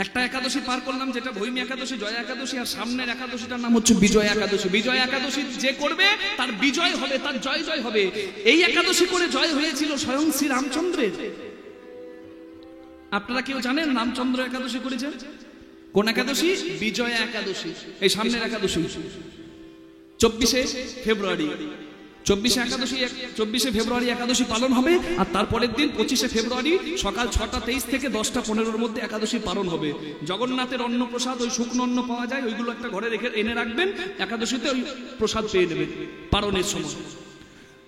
একটা একাদশী পার করলাম, যেটা ভৈমী একাদশী, জয়া একাদশী, আর সামনের একাদশীটার নাম হচ্ছে বিজয়া একাদশী। বিজয়া একাদশী যে করবে তার বিজয় হবে, তার জয় জয় হবে। এই একাদশী করে জয় হয়েছিল স্বয়ং শ্রী রামচন্দ্রের। আপনারা কেউ জানেন রামচন্দ্র একাদশী করেছেন? কোন একাদশী? বিজয়া একাদশী। এই সামনের একাদশী 24শে ফেব্রুয়ারি। 24শে ফেব্রুয়ারি একাদশী পালন হবে, আর তারপরের দিন 25শে ফেব্রুয়ারি সকাল 6:23 থেকে 10:15-র মধ্যে একাদশী পালন হবে। জগন্নাথের অন্নপ্রসাদ, ওই শুকনো অন্ন পাওয়া যায়, ওইগুলো একটা ঘরে রেখে এনে রাখবেন, একাদশীতে ওই প্রসাদ পেয়ে নেবেন পালনের সময়।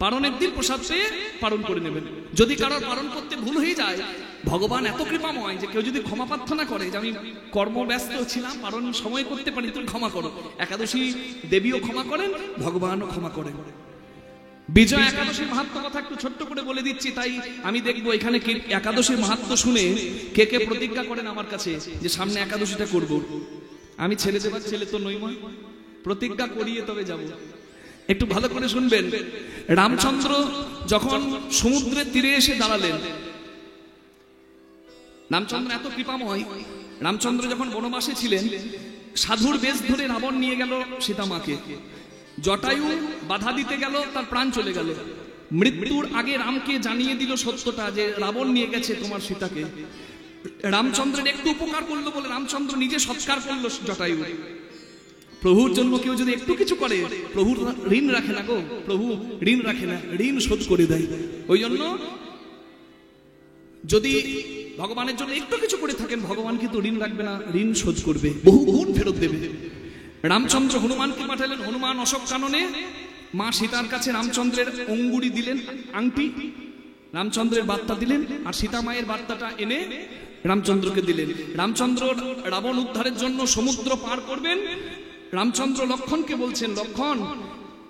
পালনের দিন প্রসাদ পেয়ে পালন করে নেবেন। যদি কারোর পালন করতে ভুল হয়ে যায়, ভগবান এত কৃপাময় যে কেউ যদি ক্ষমা প্রার্থনা করে যে আমি কর্মব্যস্ত ছিলাম, পালন সময় করতে পারি, তুমি ক্ষমা করো, একাদশী দেবীও ক্ষমা করেন, ভগবানও ক্ষমা করেন। বিজয় একাদশীর মাহাত্ম্য কথা একটু ছোট্ট করে বলে দিচ্ছি, তাই আমি দেখবো এখানে একাদশীর মাহাত্ম্য শুনে কে কে প্রতিজ্ঞা করেন আমার কাছে যে সামনে একাদশীটা করব। আমি ছেলে দেবার ছেলে তো নই, প্রতিজ্ঞা করিয়ে তবে যাব। একটু ভালো করে শুনবেন। রামচন্দ্র যখন সমুদ্রের তীরে এসে দাঁড়ালেন, রামচন্দ্র এত কৃপাময়, রামচন্দ্র যখন বনবাসে ছিলেন, সাধুর বেশ ধরে রাবণ নিয়ে গেল সীতামাকে। জটায়ু বাধা দিতে গেল, তার প্রাণ চলে গেল। মৃত্যুর আগে রামকে জানিয়ে দিল সত্যটা যে রাবণ নিয়ে গেছে তোমার সীতাকে। রামচন্দ্রের একটু উপকার করলো বলে রামচন্দ্র নিজে সৎকার করলো জটায়ু। প্রভুর জন্য কেউ যদি একটু কিছু করে, প্রভুর ঋণ রাখে না গো, প্রভু ঋণ রাখে না, ঋণ শোধ করে দেয়। ওই জন্য যদি ভগবানের জন্য একটু কিছু করে থাকেন, ভগবান কিন্তু ঋণ রাখবে না, ঋণ শোধ করবে, বহু গুণ ফেরত দেবে। রামচন্দ্র হনুমানকে পাঠালেন। হনুমান অশোক কাননে মা সীতার কাছে রামচন্দ্রের অঙ্গুরি দিলেন, আংটি, রামচন্দ্রের বার্তা দিলেন, আর সীতা মায়ের বার্তাটা এনে রামচন্দ্রকে দিলেন। রামচন্দ্র রাবণ উদ্ধারের জন্য সমুদ্র পার করবেন। রামচন্দ্র লক্ষণকে বলছেন, লক্ষণ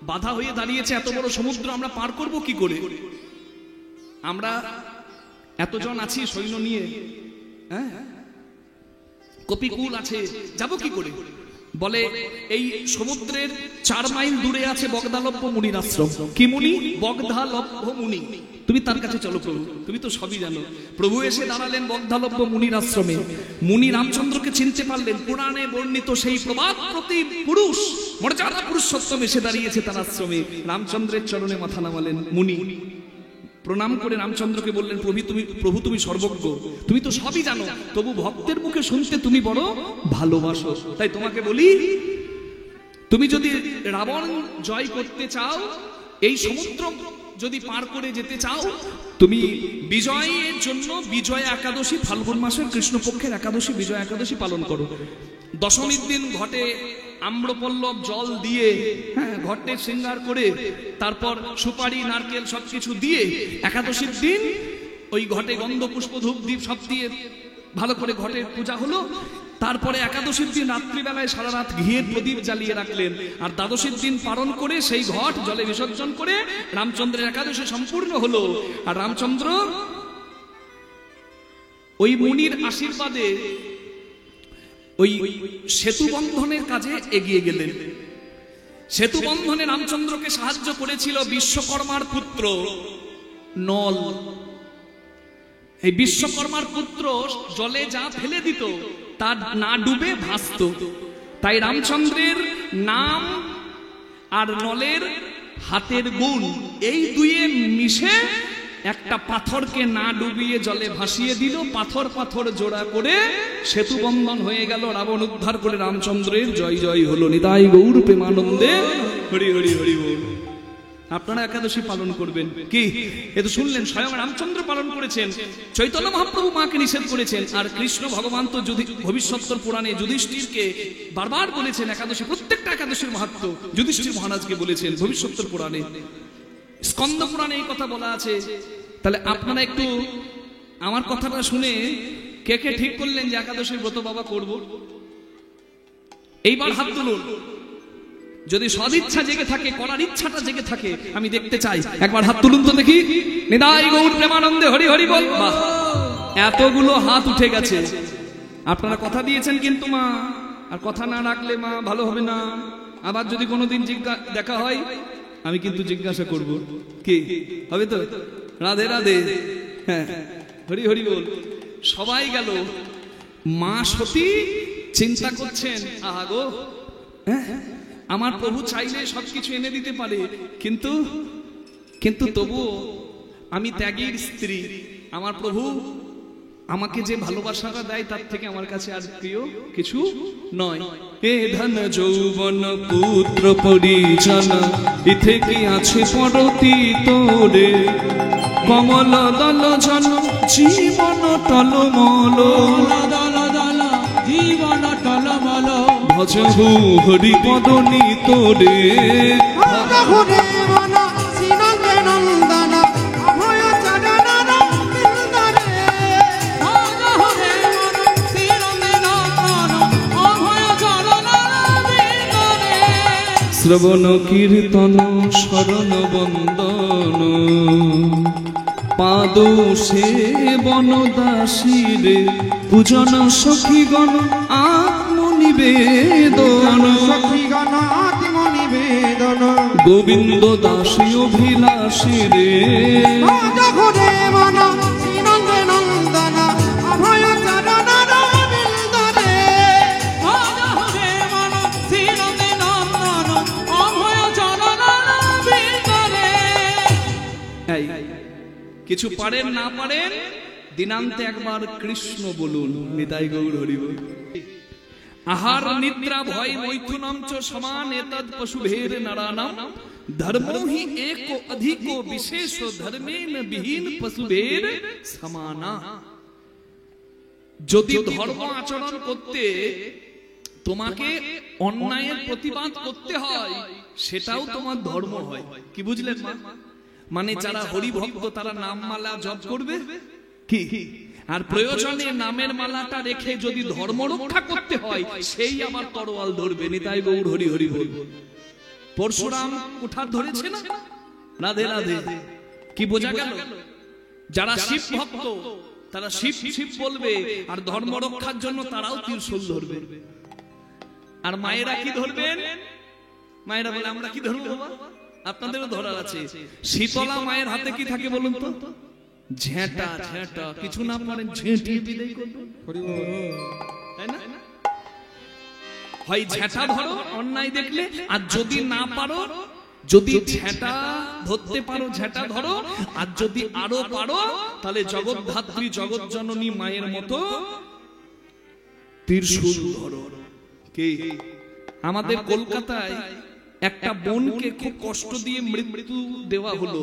বাধা হয়ে দাঁড়িয়েছে এত বড় সমুদ্র, আমরা পার করব কি করে? আমরা এতজন আছি সৈন্য নিয়ে, হ্যাঁ, কপিকুল আছে, যাব কি করে? বলে এই সমুদ্রের 4 মাইল দূরে আছে বগদালভ্য মুনির আশ্রম। কি মুনি? বগদালভ্য মুনি। তুমি তার কাছে চলো প্রভু, তুমি তো সবই জানো। প্রভু এসে দাঁড়ালেন বগদালভ্য মুনির আশ্রমে। মুনি রামচন্দ্রকে চিনতে পারলেন। পুরাণে বর্ণিত সেই প্রবাদ প্রতি পুরুষ, মর্যাদা পুরুষোত্তম এসে দাঁড়িয়েছে তার আশ্রমে। রামচন্দ্রের চরণে মাথা নামালেন মুনি। প্রণাম করে রামচন্দ্রকে বললেন, প্রভু তুমি সর্বজ্ঞ, তুমি তো সবই জানো, তবু ভক্তের মুখে শুনতে তুমি বড় ভালোবাসো। তাই তোমাকে বলি, তুমি যদি রাবণ জয় করতে চাও, এই সমুদ্র যদি পার করে যেতে চাও, তুমি বিজয়ের জন্য বিজয়া একাদশী, ফাল্গুন মাসের কৃষ্ণপক্ষের একাদশী বিজয়া একাদশী পালন করো। দশমীর দিন ঘটে আম্রপল্লব জল দিয়ে, হ্যাঁ, ঘটে শৃঙ্গার করে, তারপর সুপারি নারকেল সবকিছু দিয়ে একাদশীর দিন ওই ঘটে গন্ধ পুষ্প ধূপ দীপ সব দিয়ে ভালো করে ঘটের পূজা হলো। তারপরে একাদশীর দিন রাত্রিবেলায় সারা রাত ঘিয়ের প্রদীপ জ্বালিয়ে রাখলেন, আর দ্বাদশীর দিন পালন করে সেই ঘট জলে বিসর্জন করে রামচন্দ্রের একাদশী সম্পূর্ণ হলো। আর রামচন্দ্র ওই মুনির আশীর্বাদে ওই সেতু বন্ধনের কাজে এগিয়ে গেলেন। সেতু বন্ধনে রামচন্দ্রকে সাহায্য করেছিল বিশ্বকর্মার পুত্র নল। এই বিশ্বকর্মার পুত্র জলে যা ফেলে দিত তা না ডুবে ভাসত। তাই রামচন্দ্রের নাম আর নলের হাতের গুণ, এই দুয়ে মিশে একটা পাথরকে না ডুবিয়ে জলে ভাসিয়ে দিল। পাথর পাথর জোড়া করে সেতু বন্ধন হয়ে গেল। রাবণ উদ্ধার করে রামচন্দ্রের জয় জয় হলো। নিতাই গৌর প্রেমানন্দে হরি হরি হরি বল। আপনারা একাদশী পালন করবেন কি? এ তো শুনলেন স্বয়ং রামচন্দ্র পালন করেছেন, চৈতন্য মহাপ্রভু মাকে নিষেধ করেছেন, আর কৃষ্ণ ভগবান তো ভবিষ্যৎ পুরাণে যুধিষ্ঠিরকে বারবার বলেছেন একাদশী, প্রত্যেকটা একাদশীর মাহাত্ম্য যুধিষ্ঠির মহারাজকে বলেছেন ভবিষ্যৎ পুরাণে, স্কন্দ পুরাণে এই কথা বলা আছে। তাহলে আপনারা একটু আমার কথাটা শুনে কে কে ঠিক করলেন যে একাদশীর ব্রত বাবা করব? এইবার হাত তুলুন। যদি সদিচ্ছা জেগে থাকে, করার ইচ্ছাটা জেগে থাকে, আমি দেখতে চাই, একবার হাত তুলুন তো দেখি। নিতাই গৌর প্রেমানন্দে হরি হরি বল। বাহ, এতগুলো হাত উঠে গেছে। আপনারা কথা দিয়েছেন কিন্তু মা, আর কথা না রাখলে মা ভালো হবে না। আবার যদি কোনোদিন দেখা হয় আমি কিন্তু জিজ্ঞাসা করব, কি হবে তো? রাধে রাধে, হ্যাঁ হরি হরি বল। সবাই গেল। মা সতী চিন্তা করছেন, আহা গো, আমার প্রভু চাইলে সবকিছু এনে দিতে পারে, কিন্তু কিন্তু তবুও আমি ত্যাগীর স্ত্রী, আমার প্রভু আমাকে যে ভালোবাসাটা দেয় তার থেকে আমার কাছে আর প্রিয় কিছু নয়। এ ধন যৌবন পুত্র পরিজন, ইথে কি আছে পরতি তোরে, কমল দল জন জীবন টলমল, দল দল জীবন টলমল, ভজহু হরিপদ নিতরে, শ্রবণ কীর্তন শরণ বন্দন, পাদ সেবন দাসীরে, পূজন সখীগণ আত্মনিবেদন, সখীগণ আত্মনিবেদন, গোবিন্দ দাসী অভিলাষী রে, কিছু পারেন না পারেন দিনান্তে একবার কৃষ্ণ বলুন, নিতাই গৌর হরি বল। আহার নিদ্রা ভয় মৈথুনম চ সমান এতদ পশুভের নরানাম, ধর্মো হি एको अधिको विशेषो धर्मेन विहीन पशुभेर समाना। যদি ধর্ম আচরণ করতে তোমাকে অন্যায়ের প্রতিবাদ করতে হয়, সেটাও তোমার ধর্ম হয়। কি বুঝলেন মা? মানে যারা হরি ভক্ত তারা নাম মালা জপ করবে কি, আর প্রয়োজনে নামের মালাটা রেখে যদি ধর্ম রক্ষা করতে হয় সেই আবার তরোয়াল ধরবে। নিতাই গৌর হরি হরি বল। পরশুরাম কুঠার ধরেছে না? রাধে রাধে। কি বোঝা গেল? যারা শিব ভক্ত তারা শিব শিব বলবে, আর ধর্ম রক্ষার জন্য তারাও ত্রিশূল ধরবে। আর মায়েরা কি ধরবেন? মায়েরা বলে আমরা কি ধরবো বাবা? আপনাদেরও ধরার আছে। শীতলা মায়ের হাতে কি থাকে বলুন তো? ঝেঁটা। ঝেঁটা কিছু না পারেন ঝেঁটিয়ে বিদায় করবেন, তাই না? হয় ঝেঁটা ধরো অন্যায় দেখলে, আর যদি না পারো, যদি ঝেঁটা ধরতে পারো ঝেঁটা ধরো, আর যদি আরো পারো তাহলে জগৎধাত্রী জগৎ জননী মায়ের মতো ত্রিশূল ধরো। কে? আমাদের কলকাতায় একটা বোনকে খুব কষ্ট দিয়ে মৃত্যু দেওয়া হলো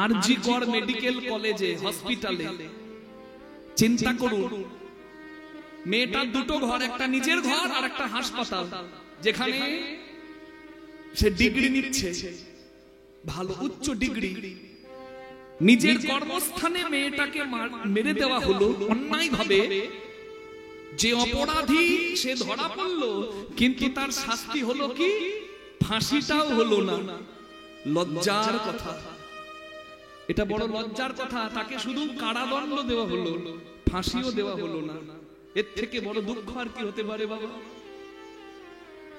আরজি কর মেডিকেল কলেজে, হসপিটালে। চিন্তা করুন, মেয়েটার দুটো ঘর, একটা নিজের ঘর আর একটা হাসপাতাল, যেখানে সে ডিগ্রি নিচ্ছে, ভালো উচ্চ ডিগ্রি। নিজের কর্মস্থানে মেয়েটাকে মেরে দেওয়া হলো অন্যায় ভাবে। যে অপরাধী সে ধরা পড়লো, কিন্তু তার শাস্তি হলো কি? ফাঁসিটাও হলো না। লজ্জার কথা, এটা বড় লজ্জার কথা। তাকে শুধু কারাদণ্ড দেওয়া হলো, ফাঁসিও দেওয়া হলো না। এর থেকে বড় দুঃখ আর কি হতে পারে বাবা?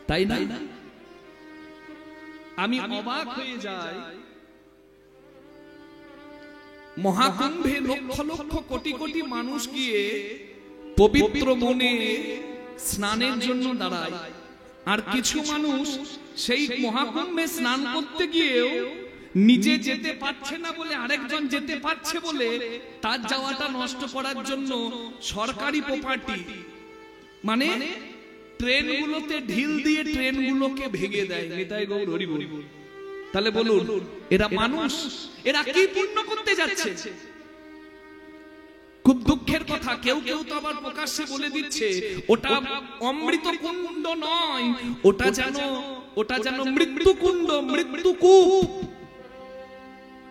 তাই না? আমি অবাক হয়ে যাই, মহাকুম্ভে লক্ষ লক্ষ কোটি কোটি মানুষ গিয়ে পবিত্র মনে স্নানের জন্য দাঁড়ায়, আর কিছু মানুষ সেই মহাকুম্ভে স্নান করতে গিয়েও নিজে যেতে পারছে না বলে, আরেকজন যেতে পারছে বলে তার যাওয়াটা নষ্ট করার জন্য সরকারি প্রপার্টি, মানে ট্রেনগুলোতে ঢিল দিয়ে ট্রেনগুলোকে ভেঙে দেয়। নিতাই গৌর হরি বল। তাহলে বলুন, এরা মানুষ? এরা কি পুণ্য করতে যাচ্ছে? খুব দুঃখের কথা, কেউ কেউ তো আবার প্রকাশ্যে বলে দিচ্ছে ওটা অমৃত কুণ্ড নয়, ওটা যেন মৃত্যু কুণ্ড, মৃত্যুকূপ।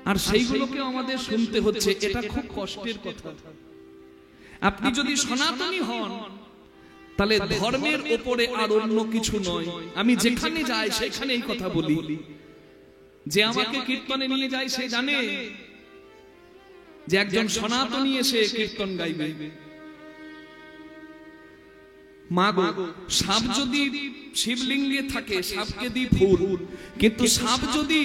আর সেইগুলোকে আমাদের শুনতে হচ্ছে। এটা খুব কষ্টের কথা। আপনি যদি সনাতনী হন তাহলে ধর্মের উপরে আর অন্য কিছু নয়। আমি যেখানে যাই সেখানে এই কথা বলি। যে আমাকে কীর্তনে নিয়ে যায় সে জানে যে একজন সনাতনী এসে কীর্তন গাইবে। মা গো, সাপ যদি শিবলিঙ্গে থাকে সাপকে দি ফুল, কিন্তু সাপ যদি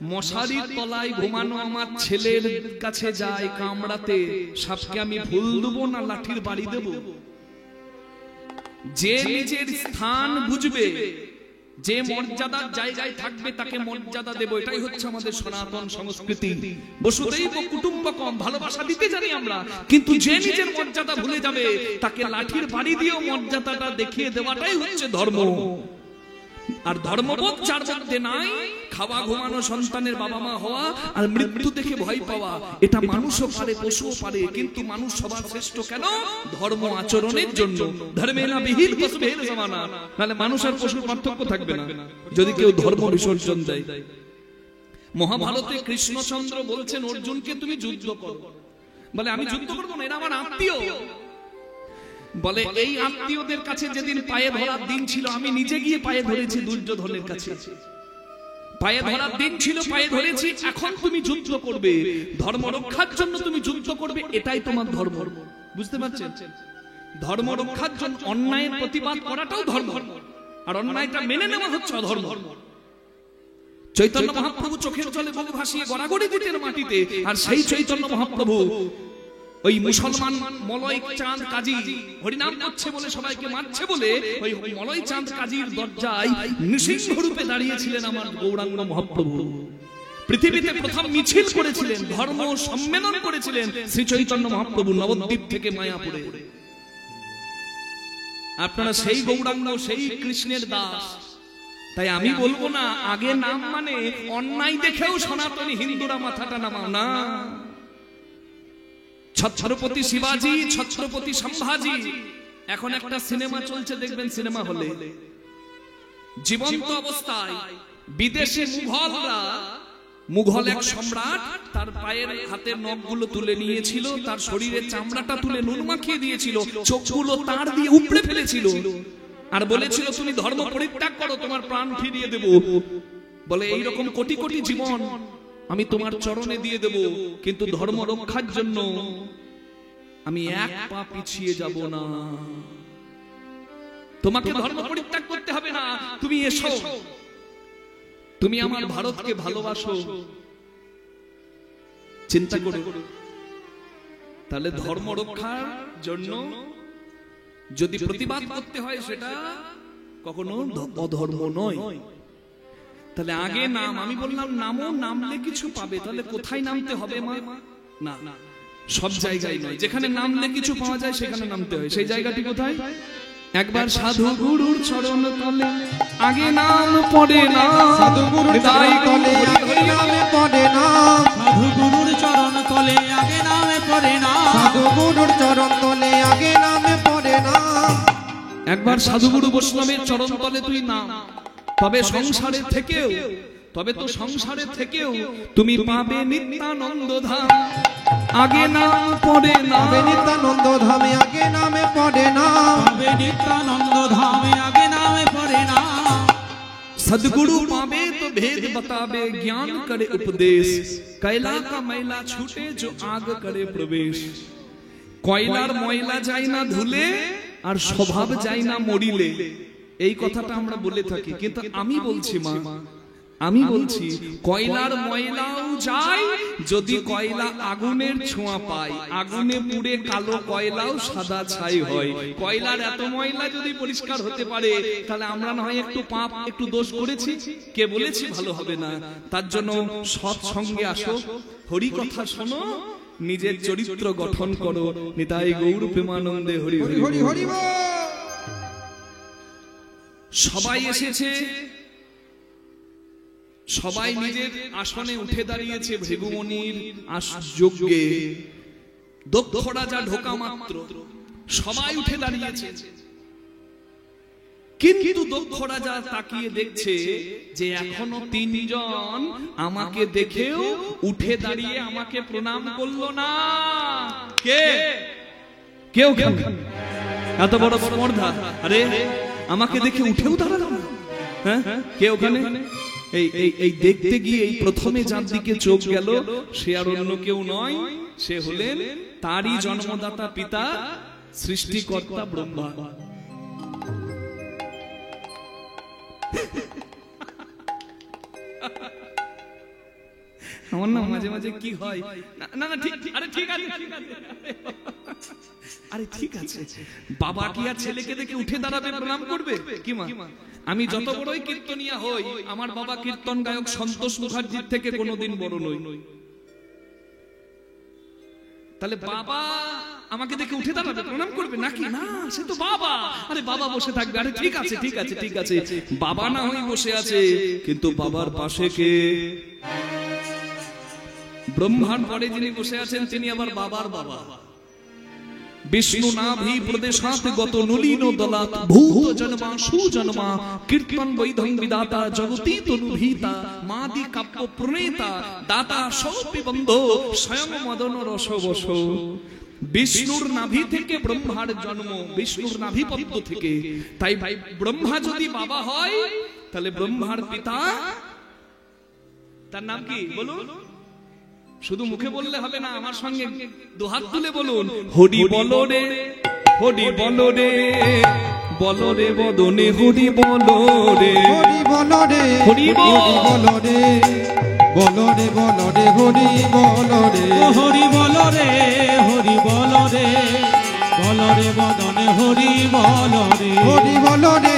মশারির তলায় ঘুমানো আমার ছেলের কাছে যায় কামড়াতে, সাপকে আমি ফুল দেবো না লাঠির বাড়ি দেব? যে নিজের স্থান বুঝবে, যে মর্যাদার জায়গায় থাকবে তাকে মর্যাদা দেব, এটাই হচ্ছে আমাদের সনাতন সংস্কৃতি। বসুধৈব কুটুম্বকম, ভালোবাসা দিতে জানি আমরা, কিন্তু যে নিজের মর্যাদা ভুলে যাবে তাকে লাঠির বাড়ি দিয়েও মর্যাদাটা দেখিয়ে দেওয়াটাই হচ্ছে ধর্ম। আর ধর্মবোধ যার মধ্যে নাই, খাওয়া ঘুমানো, সন্তানের বাবা মা হওয়া আর মৃত্যু দেখে ভয় পাওয়া, এটা মানুষও পারে, পশুও পারে, কিন্তু মানুষ সবার শ্রেষ্ঠ কেন? ধর্ম আচরণের জন্য। ধর্মে না বিহীন পশু বেহের জামানা, নাহলে মানুষ আর পশুর পার্থক্য থাকবে না যদি কেউ ধর্ম বিসর্জন দেয়। মহাভারতে কৃষ্ণচন্দ্র বলছেন অর্জুনকে, তুমি যুদ্ধ করো। বলে আমি যুদ্ধ করবো না, এরা আমার আত্মীয়। বলে এই আত্মীয়দের কাছে যেদিন পায়ে ধরার দিন ছিল, আমি নিজে গিয়ে পায়ে ধরেছি দুর্যোধনের কাছে। পায়ে ধরার দিন ছিল, পায়ে ধরেছি। এখন তুমি যুদ্ধ করবে, ধর্ম রক্ষার জন্য তুমি যুদ্ধ করবে, এটাই তোমার ধর্ম। বুঝতে পারছেন? ধর্ম রক্ষার জন্য অন্যায়ের প্রতিবাদ করাটাও ধর্ম, আর অন্যায়টা মেনে নেওয়া হচ্ছে অধর্ম। চৈতন্য মহাপ্রভু চোখের জলে বুক ভাসিয়ে গড়াগড়ি দিতেন মাটিতে, আর সেই চৈতন্য মহাপ্রভু ওই মুসলমান মলয় চাঁদ কাজী হরিনাম করছে বলে সবাইকে মারছে বলে ওই মলয় চাঁদ কাজীর দরজায় নৃসিংহ রূপে দাঁড়িয়েছিলেন আমার গৌরাঙ্গ মহাপ্রভু। পৃথিবীতে প্রথম মিছিল করেছিলেন, ধর্ম সম্মেলন করেছিলেন শ্রী চৈতন্য মহাপ্রভু নবদ্বীপ থেকে মায়াপুরে। আপনারা সেই গৌরাঙ্গ, সেই কৃষ্ণের দাস। তাই আমি বলবো না আগে নাম মানে অন্যায় দেখেও সনাতনী হিন্দুরা মাথাটা নামাও না। ছত্রপতি শিবাজি, ছত্রপতি সম্ভাজি, এখন একটা সিনেমা চলছে দেখবেন সিনেমা হলে, জীবন্ত অবস্থায় বিদেশে মুঘল এক সম্রাট তার পায়ের হাতের নখগুলো তুলে নিয়েছিল, তার শরীরের চামড়াটা তুলে নুন মাখিয়ে দিয়েছিল, চোখগুলো তার দিয়ে উপড়ে ফেলেছিল, আর বলেছিল তুমি ধর্ম পরিত্যাগ করো, তোমার প্রাণ ফিরিয়ে দেব। বলে এইরকম কোটি কোটি জীবন আমি তোমার চরণে দিয়ে দেব, কিন্তু ধর্ম রক্ষার জন্য আমি এক পা পিছিয়ে যাব না। তোমাকে ধর্ম পরিত্যাগ করতে হবে না, তুমি এসো, তুমি আমার ভারতকে ভালোবাসো। চিন্তা করো, তাহলে ধর্ম রক্ষার জন্য যদি প্রতিবাদ করতে হয় সেটা কখনো অধর্ম নয়। তাহলে আগে নাম, আমি বললাম নামও, নামলে কিছু পাবে, তাহলে কোথায় নামতে হবে মা? না, সব জায়গায় নয়, যেখানে নামলে কিছু পাওয়া যায় সেখানে নামতে হয়। সেই জায়গাটি কোথায়? একবার সাধু গুরুর চরণ তলে আগে নাম পড়ে না, সাধু গুরুর চরণ তলে আগে নামে পড়ে না, সাধু গুরুর চরণ তলে আগে নামে পড়ে না, সাধু গুরুর চরণ তলে আগে নামে পড়ে না। একবার সাধুগুরু বৈষ্ণবের চরণ তলে তুই নাম, তবে সংসারে থেকেও, তবে তো সংসারে থেকেও তুমি পাবে নিত্যানন্দ ধাম। আগে নাম পড়ে না, নিত্যানন্দ ধামে আগে নামে পড়ে না, নিত্যানন্দ ধামে আগে নামে পড়ে না। सदगुरु पावे तो भेद बतावे, ज्ञान करे उपदेश, कैला का मैला छूटे जो आग करे प्रवेश। কয়লার ময়লা যায় না ধুলে, আর স্বভাব যায় না মরিলে, এই কথাটা আমরা বলে থাকি। কিন্তু আমি বলছি মা, আমি বলছি কয়লার ময়লাও যায় যদি কয়লা আগুনের ছোঁয়া পায়, আগুনে পুড়ে কালো কয়লাও সাদা ছাই হয়। কয়লার এত ময়লা যদি পরিষ্কার হতে পারে, তাহলে আমরা না হয় একটু পাপ, একটু দোষ করেছি, কে বলেছি ভালো হবে না। তার জন্য সৎ সঙ্গে আসো, হরি কথা শোনো, নিজের চরিত্র গঠন করো। নিতাই গৌর প্রেমানন্দে হরি হরি হরি হরি। সবাই এসেছে, সবাই নিজের আসনে উঠে দাঁড়িয়েছে ভৃগুমুনির যজ্ঞে। দক্ষ রাজা ঢোকা মাত্র সবাই উঠে দাঁড়িয়েছে, কিন্তু দক্ষ রাজা তাকিয়ে দেখছে যে এখনো তিনজন আমাকে দেখেও উঠে দাঁড়িয়ে আমাকে প্রণাম করলো না। কে? কেউ কেউ এত বড় স্পর্ধা, আরে আমাকে দেখে উঠেও দাঁড়ালো না। হ্যাঁ, কে ওখানে? এই দেখতে গিয়ে এই প্রথমে যার দিকে চোখ গেল সে আর অন্য কেউ নয়, সে হলেন তারই জন্মদাতা পিতা সৃষ্টিকর্তা ব্রহ্মা। আমার না মাঝে মাঝে কি হয়, না না ঠিক, আরে ঠিক আছে, আরে ঠিক আছে, বাবা কি আর ছেলেকে দেখে উঠে দাঁড়াবে, প্রণাম করবে? কি মা, আমি যত বড়ই কীর্তনিয়া হই, আমার বাবা কীর্তন গায়ক সন্তোষ মুখার্জির থেকে কোনোদিন বড় নই। তাহলে বাবা আমাকে দেখে উঠে দাঁড়াবে, প্রণাম করবে নাকি? না, সে তো বাবা। আরে বাবা বসে থাকবে, আরে ঠিক আছে ঠিক আছে ঠিক আছে, বাবা না হয়ে বসে আছে, কিন্তু বাবার পাশে কে? ব্রহ্মার পরে যিনি বসে আছেন তিনি আবার বাবার বাবা। বিষ্ণু নাভি প্রদেশাৎ গত নলিন দলাৎ ভূত জন্মা সুজন্মা কীর্তন বৈধং বিদাতা জগতি তনুভীতা মাদি কাব্য প্রণেতা দাতা সৌপি বন্ধ স্বয়ং মদন রসবশ। বিষ্ণুর নাভি থেকে ব্রহ্মার জন্ম, বিষ্ণুর নাভি পদ্ম থেকে। তাই ভাই ব্রহ্মা যদি বাবা হয়, তাহলে ব্রহ্মার পিতা তার নাম কি বলুন? শুধু মুখে বললে হবে না, আমার সঙ্গে দুহাত তুলে বলুন, হরি বলো রে, হরি বলো রে, বলো রে বদনে হরি বলো রে, হরি বলো রে, হরি বলো রে, বলো রে বলো রে, হরি বলো রে, হরি বলো রে, হরি বলো রে, বলো রে বদনে হরি বলো রে, হরি বলো রে,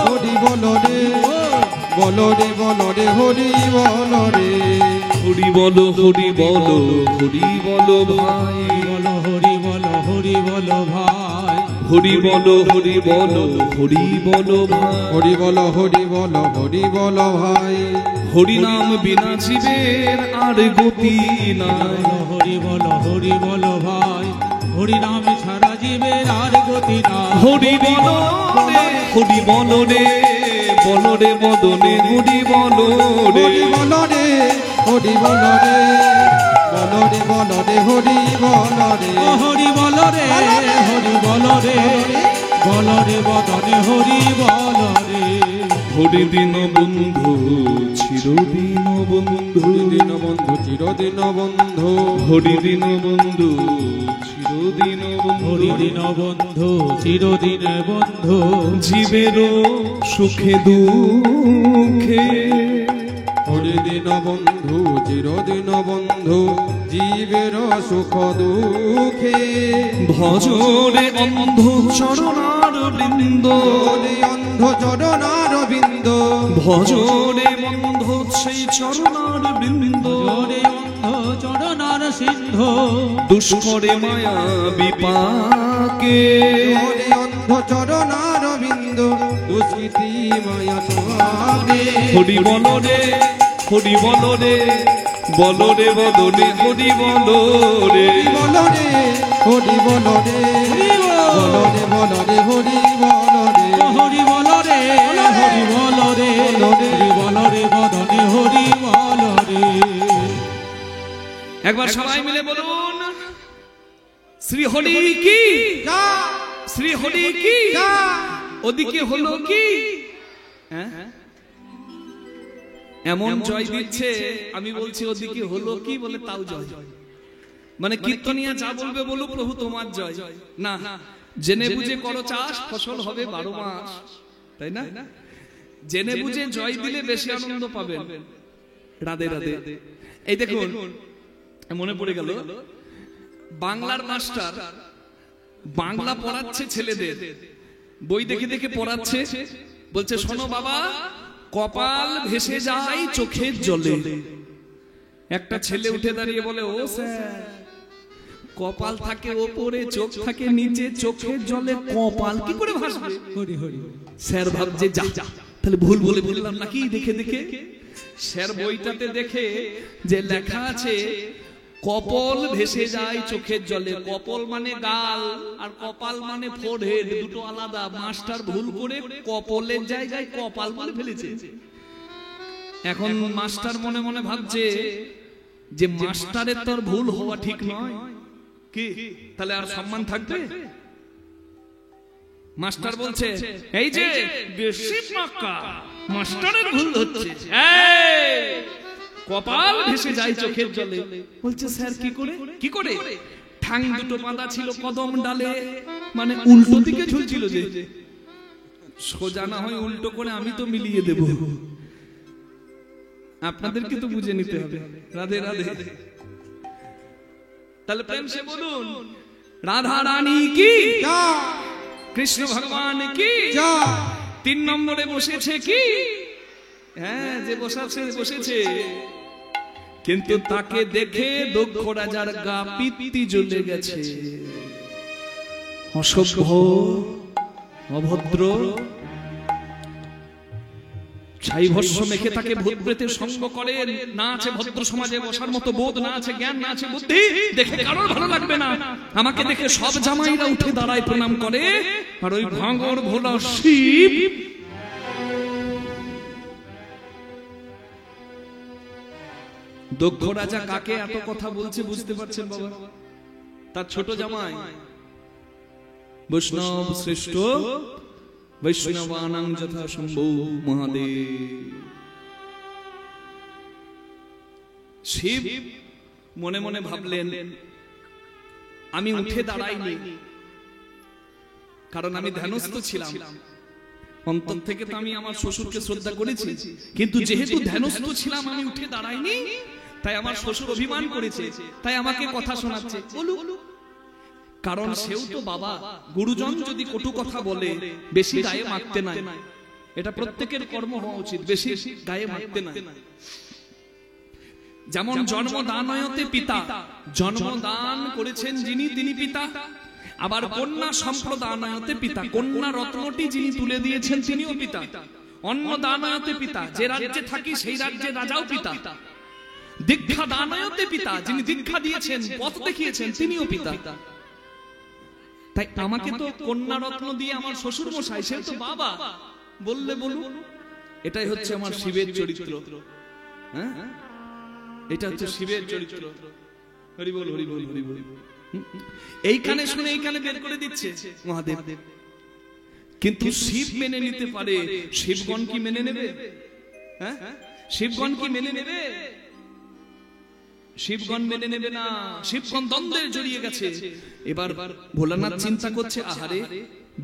হরি বলো রে, বলো রে বলো রে, হরি বলো রে, হরি বলো, হরি বলো, হরি বলো ভাই, বলো হরি বলো, হরি বলো ভাই, হরি বলো, হরি বলো, হরি বলো ভাই, হরি বলো, হরি বলো, হরি বলো ভাই, হরি নাম বিনা জীবের আর গতি নাই, বলো হরি বলো, হরি বলো ভাই, হরি নাম ছাড়া জীবের আর গতি না। হরি বলো রে, হরি বলো রে, বলো রে বদনে হরি বলো রে, হরি বলো রে, হরি বলো রে, বলো রে বলো রে, হরি বলো রে, হরি বলো রে, হরি বলো রে, বলো রে বদনে হরি বলো রে, হরি দিন বন্ধু চিরদিন বন্ধু, দিন বন্ধু চিরদিন বন্ধু, হরি দিন বন্ধু চিরদিন হরি বন্ধু, দিন বন্ধু চিরদিন বন্ধু, জীবেরও সুখে দুঃখে, হরি দিন বন্ধু চিরদিন বন্ধু, জীবের সুখ দুঃখে, ভজরে অন্ধ চরণার বৃন্দ, হরি অন্ধ চরণার বিন্দ, ভজরে অন্ধ সেই চরণার বৃন্দ, জোরে অন্ধ চরণার সিন্ধু, দুষ্করে মায়া বিপাকে, হরি অন্ধ চরণার বিন্দ, দুষ্কৃতি মায়া সমাগে, হরি বলো রে, হরি বলো রে, বলো রে বদনে হরি বলো রে, বলো রে, হরি বলো রে, বলো রে বলো রে, হরি বলো রে, হরি বলো রে, হরি বলো রে, হরি বলো রে বদনে হরি বলো রে। একবার সবাই মিলে বলুন, শ্রী হরি কি, শ্রী হরি কি, ওদিকে হলো কি, হ্যাঁ? এমন জয় দিচ্ছে, আমি বলছি ওদিকে হলো কি বলে তাও জয়। মানে কীর্তনিয়া যা বলবে বলুক, প্রভু তোমার জয়। না, জেনে বুঝে করো চাষ, ফসল হবে 12 মাস, তাই না? জেনে বুঝে জয় দিলে বেশি আনন্দ পাবেন। রাধে রাধে। এই দেখুন, মনে পড়ে গেল, বাংলার মাস্টার বাংলা পড়াচ্ছে ছেলেদের, বই দেখে দেখে পড়াচ্ছে, বলছে শোনো বাবা, কপাল ভেসে যায় চোখের জলে। একটা ছেলে উঠে দাঁড়িয়ে বলে, ও স্যার, কপাল থাকে ওপরে, চোখ থাকে নিচে, চোখের জলে কপাল কি করে ভাসবে? হরি হরি। স্যার ভাবছে যা তাহলে ভুল বলে বললাম নাকি। দেখে দেখে স্যার বইটাতে দেখে যে লেখা আছে কপাল ভেসে যায় চোখের জলে। কপাল মানে গাল আর কপাল মানে ফোরহেড, দুটো আলাদা। মাস্টার ভুল করে কপালের জায়গায় কপাল বলে ফেলেছে। এখন মাস্টার মনে মনে ভাবছে যে মাস্টারের তোর ভুল হওয়া ঠিক নয়, কি তাহলে আর সম্মান থাকবে? মাস্টার বলছে এই যে বেশি পাকা, মাস্টারের ভুল হচ্ছে, কপাল ভেসে যায় চোখের জলে। বলছে স্যার কি করে? কি করে? ঠ্যাং দুটো বাঁধা ছিল কদম ডালে, মানে উল্টো দিকে ঝুলছিল, যে সোজা না হয় উল্টো করে আমি তো মিলিয়ে দেব। আপনাদেরকে তো বুঝে নিতে হবে। রাধে রাধে। তাহলে প্রেম সে বলুন রাধা রানী কি, কৃষ্ণ ভগবান কি। 3 নম্বরে বসেছে কি, হ্যাঁ যে বসেছে, কিন্তু তাকে দেখে দক্ষ রাজার গা পিত্তি জ্বলে গেছে। অসভ্য, অভদ্র, ছাই ভস্ম মেখে তাকে ভূত প্রেতের সঙ্গ করে। না আছে ভদ্র সমাজে বসার মতো বোধ, না আছে জ্ঞান, না আছে বুদ্ধি। দেখে কারোর ভালো লাগবে না। আমাকে দেখে সব জামাইরা উঠে দাঁড়ায় প্রণাম করে, আর ওই ভাঙর ভোলা শিব দক্ষ রাজা কাকে এত কথা বলছে বুঝতে পারছেন বাবা? তার ছোট জামাই বৈষ্ণব শ্রেষ্ঠ বৈষ্ণবানাং যথা সম্ভব মহাদেব। শিব মনে মনে ভাবলেন আমি উঠে দাঁড়াইনি, কারণ আমি ধ্যানস্থ ছিলাম। অন্তর থেকে তো আমি আমার শ্বশুরকে শ্রদ্ধা করেছি, কিন্তু যেহেতু ধ্যানস্থ ছিলাম আমি উঠে দাঁড়াইনি, তাই আমার শ্বশুর অভিমান করেছে, তাই আমাকে কথা শোনাচ্ছে। কারণ সেও তো বাবা। গুরুজন যদি কটু কথা বলে বেশি গায়ে মারতে নাই, এটা প্রত্যেকের কর্ম হওয়া উচিত, বেশি গায়ে মারতে নাই। যেমন জন্মদানয়তে পিতা, জন্মদান করেছেন যিনি তিনি পিতা। আবার কন্যা সম্প্রদানয়তে পিতা, কন্যা রত্নটি যিনি তুলে দিয়েছেন তিনিও পিতা। অন্নদানয়তে পিতা, যে রাজ্যে থাকি সেই রাজ্যের রাজাও পিতা। দীক্ষা দানয়তে পিতা, যিনি দীক্ষা দিয়েছেন পথ দেখিয়েছেন তিনিও পিতা। তাই আমাকে তো কন্যা রত্ন দিয়ে আমার শ্বশুর মশাই, সে তো বাবা বললে বলুন। এটাই হচ্ছে আমার শিবের চরিত্র। হ্যাঁ, এটা হচ্ছে শিবের চরিত্র। হরি বল, হরি বল, হরি বল। এইখানে শুনে এইখানে বের করে দিচ্ছে মহাদেব। কিন্তু শিব মেনে নিতে পারে, শিবগণ কি মেনে নেবে? হ্যাঁ, শিবগণ কি মেনে নেবে? শিবগণ মেনে নেবে না। শিবগণ দ্বন্দ্বে জড়িয়ে গেছে। এবার ভোলানাথ চিন্তা করছে, আহারে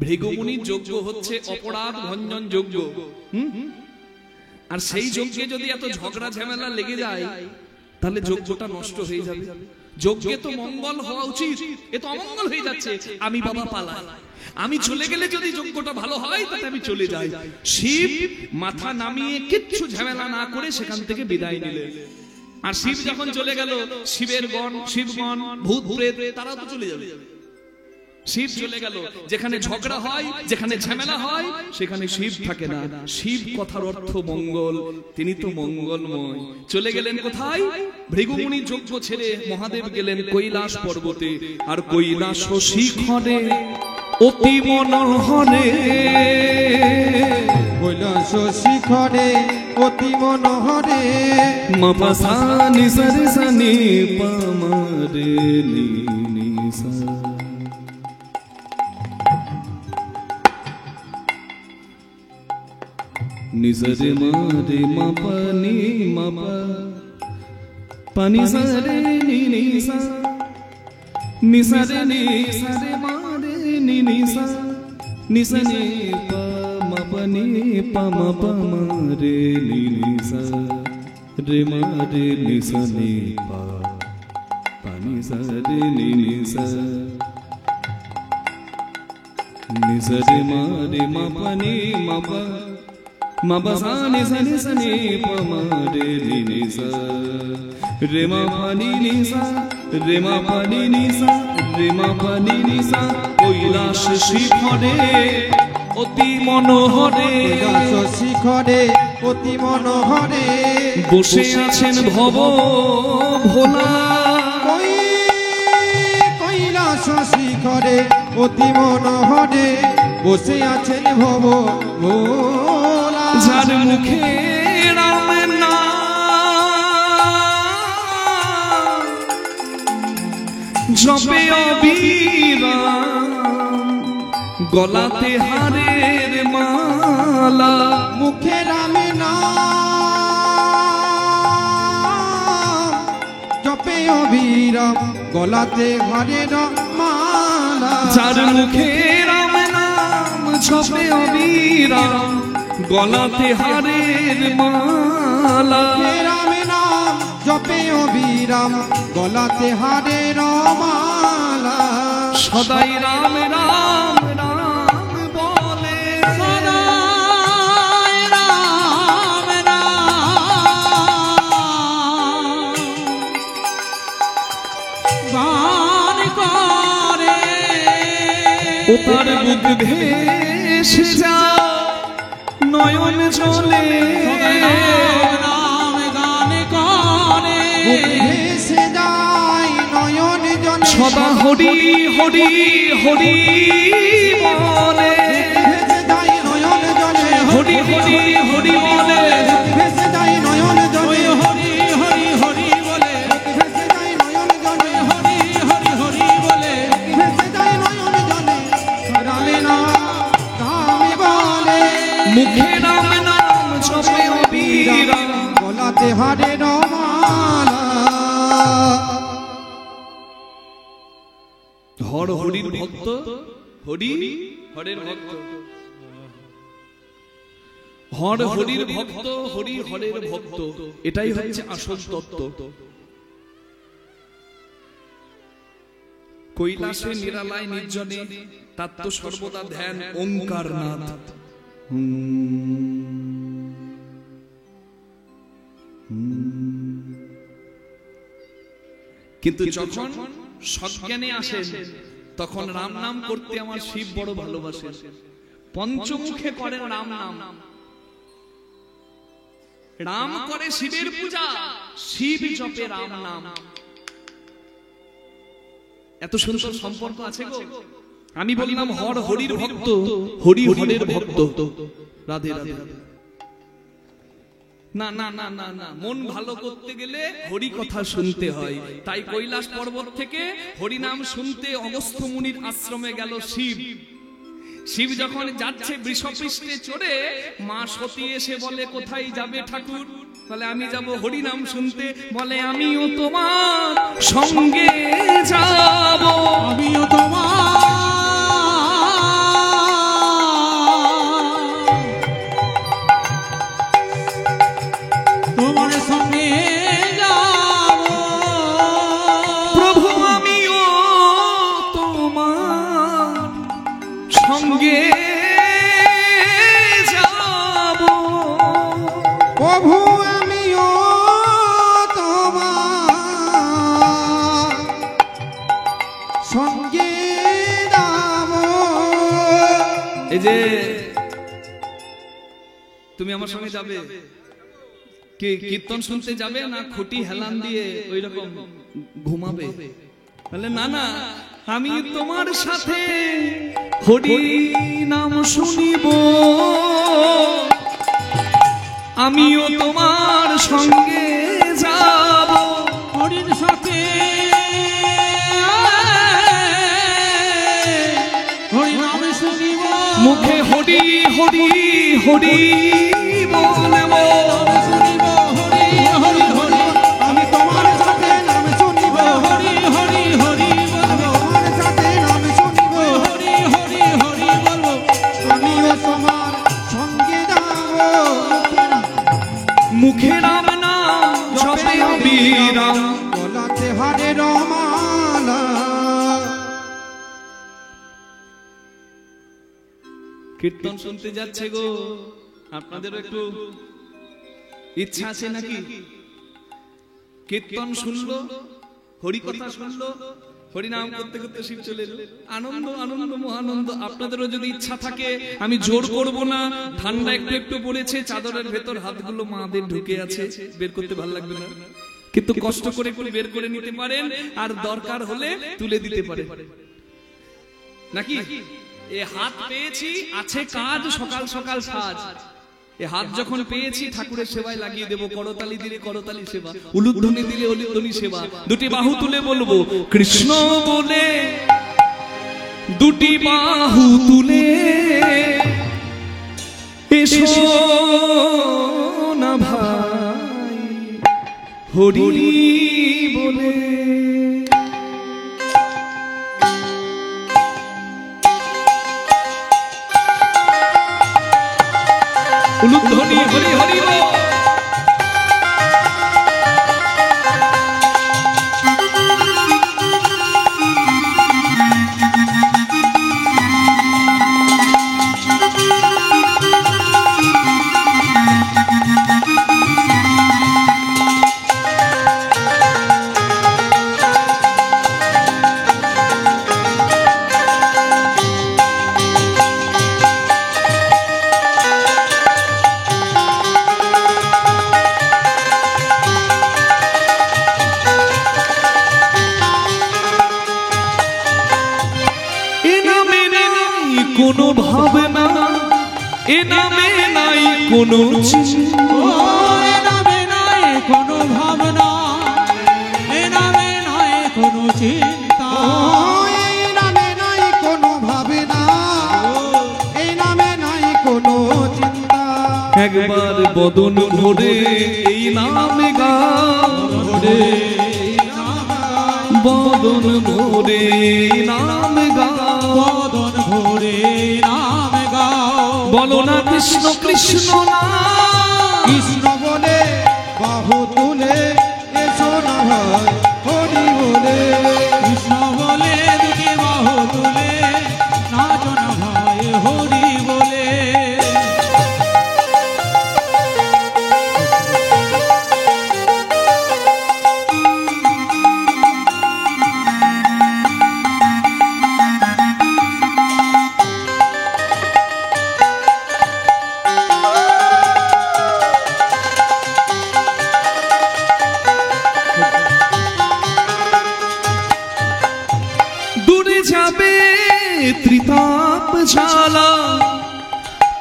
ভৃগুমুনির যজ্ঞ হচ্ছে অপরাধ ভঞ্জন যজ্ঞ, আর সেই যজ্ঞে যদি এত ঝগড়া ঝামেলা লেগে যায় তাহলে যজ্ঞটা নষ্ট হয়ে যাবে। যজ্ঞে তো মঙ্গল হওয়া উচিত, এ তো অমঙ্গল হয়ে যাচ্ছে। আমি বাবা পালাই, আমি চলে গেলে যদি যজ্ঞটা ভালো হয় তাতে আমি চলে যাই। শিব মাথা নামিয়ে কিচ্ছু ঝামেলা না করে সেখান থেকে বিদায় নিলেন। আর শিব যখন চলে গেল, শিবগণ ভূত প্রেত তারা তো চলে যাবে। শিব চলে গেল, যেখানে ঝগড়া হয়, যেখানে ঝামেলা হয়, সেখানে শিব থাকে না। শিব কথার অর্থ মঙ্গল, তিনি তো মঙ্গলময়। চলে গেলেন কোথায়? ভৃগুমুনি যজ্ঞ ছেড়ে মহাদেব গেলেন কৈলাস পর্বতে। আর কৈলাস শিখরে অতি মনোহরে, কৈলাস শিখরে অতি মনোহরে, মপসা নিসরে সনি পমরে নিসা। নিসরে মারে মপনি মপ পানি সরে নিসা, নিসরে নিসরে মারে নিসা, নিসনে পমপনি পম পমরে নিসা, রে মারে নিসনে পানি সরে নিসা, নিসরে মারে মপনি মপ মপসা নিসনে সনে পমরে নিসা, রে মপনি নিসা, রে মপনি নিসা, রে মপনি নিসা। কৈলাস শিখরে অতি মনোহরে, কৈলাস শিখরে অতি মনোহরে, বসে আছেন ভব ভোলা। কৈলাস শিখরে অতি মনোহরে, বসে আছেন ভব ভোলা। যার মুখে রামের নাম জপে অবিরাম, গলাতে হারের মালা। মুখে রামে নাম জপে অবিরাম, গলাতে হারের মালা। যার মুখে রাম নাম জপে অবিরাম, গলাতে হারের মালা। রাম নাম জপে অবিরাম গলাতে হারের মালা। সদাই রাম রাম রাম বলে, সদাই রাম রাম গান করে। ও তার বুক ভেসে যা নয়ন জলে, সদাই রাম রাম গান করে। ভেসে যায় নয়ন জলে। সদা হরি হরি হরি বলে, ভেসে যায় নয়ন জলে। হরি হরি হরি বলে, ভেসে যায় নয়ন জলে। হরি হরি হরি বলে, ভেসে যায় নয়ন জলে। হরি হরি হরি বলে। ভেসে যায় নয়ন জলে। রামে নাম রামে বলে, মুখে রাম নাম জপে অবিরাম। গলাতে হারের মালা। হর হরির ভক্ত, হরি হরের ভক্ত, হর হরির ভক্ত, হরি হরের ভক্ত, এটাই হচ্ছে আসল তত্ত্ব। কৈলাসে নিরালায় নির্জনে তাত্ত্ব সর্বদা ধ্যান ওঙ্কারনাথ। কিন্তু যখন সজ্ঞানে আসেন তখন রাম নাম করতে আমার শিব বড় ভালোবাসেন। পঞ্চমুখে করেন রাম নাম, রাম করে শিবের পূজা, শিব জপে রাম নাম। এত সুন্দর সম্পর্ক আছে গো। আমি বললাম হর হরির ভক্ত, হরি হরের ভক্ত। রাধে রাধে। না না না না না, মন ভালো করতে গেলে হরি কথা শুনতে হয়। তাই কৈলাস পর্বত থেকে হরি নাম শুনতে অগস্ত্য মুনির আশ্রমে গেল শিব। শিব যখন যাচ্ছে বৃষপৃষ্ঠে চড়ে, মা সতী এসে বলে কোথায় যাবে ঠাকুর? বলে আমি যাব হরি নাম শুনতে। বলে আমিও তোমার সঙ্গে যাব, আমিও তোমার সঙ্গে যাব। প্রভু আমিও তোমার সঙ্গে যাব। প্রভু আমিও তোমার সঙ্গে যাব। এই যে তুমি আমার সঙ্গে যাবে, কি কীর্তন শুনতে যাবে না খুঁটি হেলান দিয়ে ওই রকম ঘুমাবে? বলে না না, আমি তোমার সাথে হরি নাম শুনিব, আমিও তোমার সঙ্গে যাব। হরির সাথে হরি নাম শুনিব, মুখে হরি হরি হরি বলব। শুনিব হরি হরি হরি। আমি তোমার সাথে নাম শুনিব। হরি হরি হরি বলবো, তোমার সাথে নাম শুনিব। হরি হরি হরি বলবো। আমিও তোমার সঙ্গে যাব। মুখে রাম নাম জপে অবিরাম। গলাতে হারের মালা। কীর্তন শুনতে যাচ্ছে গো, আপনাদেরও একটু ইচ্ছা আছে নাকি? কীর্তন শুনলো, হরি কথা শুনলো, হরি নাম করতে করতে শিব চলে এলো। আনন্দ আনন্দ মহানন্দ। আপনাদেরও যদি ইচ্ছা থাকে, আমি জোর করব না। ঠান্ডা একটু একটু পড়েছে, চাদরের ভেতর হাতগুলো মাদের ঢুকে আছে, বের করতে ভালো লাগবে না, কিন্তু কষ্ট করে একটু বের করে নিতে পারেন, আর দরকার হলে তুলে দিতে পারেন নাকি? এ হাত পেয়েছি, আছে কাজ, সকাল সকাল সাজ। এ হাত যখন পেয়েছি ঠাকুরের সেবায় লাগিয়ে দেব। করতালি দিলে করতালি সেবা, উলুধ্বনি দিলে উলুধ্বনি সেবা। দুটি বাহু তুলে বলবো কৃষ্ণ বলে, দুটি বাহু তুলে এসো না ভাই হরি বলে। উলুধ্বনি হরি হরি বল। কোনো ভাবনা এ নামে নাই কোনো এ নামে নাই কোনো ভাবনা, এ নামে নাই কোনো চিন্তা, এই নামে নাই কোনো ভাবনা, এই নামে নাই কোনো চিন্তা। একবার বদন ভরে এই নামে গাও, বদন ভরে এই নামে গাও, বদন ভরে নাম গাও। বলো না কৃষ্ণ কৃষ্ণ না, কৃষ্ণ বলে বাহু তুলে এসো না ভাই হরি বলে। কৃষ্ণ বলে দুটি বাহু তুলে নাচো না ভাই হরি বলে। যাবে ত্রিতাপ ঝালা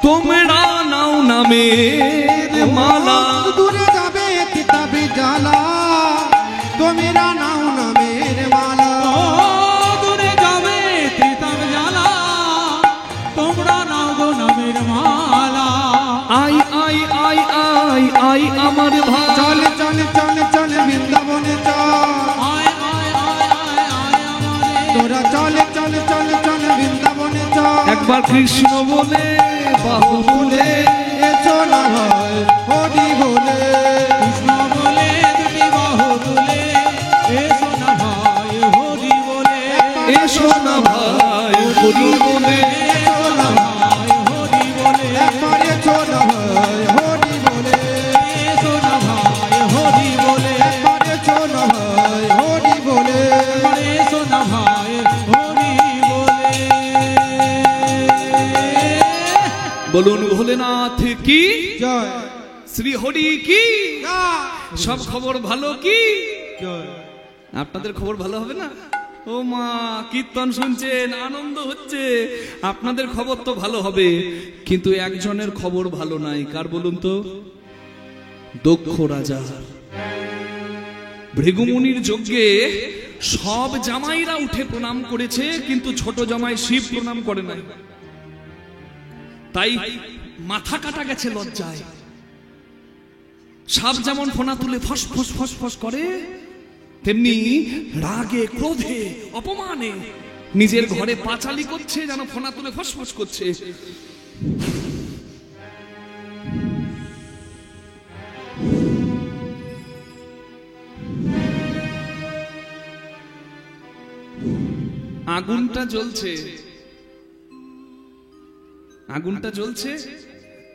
তোমরা নাও নামের মালা, দূরে যাবে তিতাবে জ্বালা তোমরা নাও নামের মালা। ও দূরে যাবে ত্রিতাপ জ্বালা তোমরা নাও গো নামের মালা। আই আই আই আই আই আমার ভাই, চল চল চল চল বৃন্দাবনে চল, আয় আয় আয় আয় আয় আমারে। তোরা চল চল চল চল বৃন্দাবনে চল। একবার কৃষ্ণ বলে বাহু তুলে এসো না ভাই হরি বলে। কৃষ্ণ বলে দুটি বাহু তুলে এসো না ভাই হরি বলে। এসো না ভাই হরি বলে, এসো না ভাই হরি বলে। একবার এসো না ভাই হরি বলে। এসো না ভাই হরি বলে। একবার এসো না ভাই হরি বলে। এসো না ভাই হরি বলে। বলুন ভোলেনাথ কি, জয় শ্রী হরি কি, জয় সব খবর ভালো কি? জয়। আপনাদের খবর ভালো হবে না? ও মা, কীর্তন শুনছেন, আনন্দ হচ্ছে, আপনাদের খবর তো ভালো হবে, কিন্তু একজনের খবর ভালো নাই। কার বলুন তো? দক্ষ রাজা। ভৃগুমুনির যজ্ঞে সব জামাইরা উঠে প্রণাম করেছে, কিন্তু ছোট জামাই শিব প্রণাম করে নাই। তাই মাথা কাটা গেছে লজ্জায়। সাপ যেমন ফোনা তুলে ফস ফস ফস ফস করে, তেমনি রাগে ক্রোধে অপমানে নিজের ঘরে পাঁচালি করছে, যেন ফোনা তুলে ফস ফস করছে। আগুনটা জ্বলছে, আগুনটা জ্বলছে,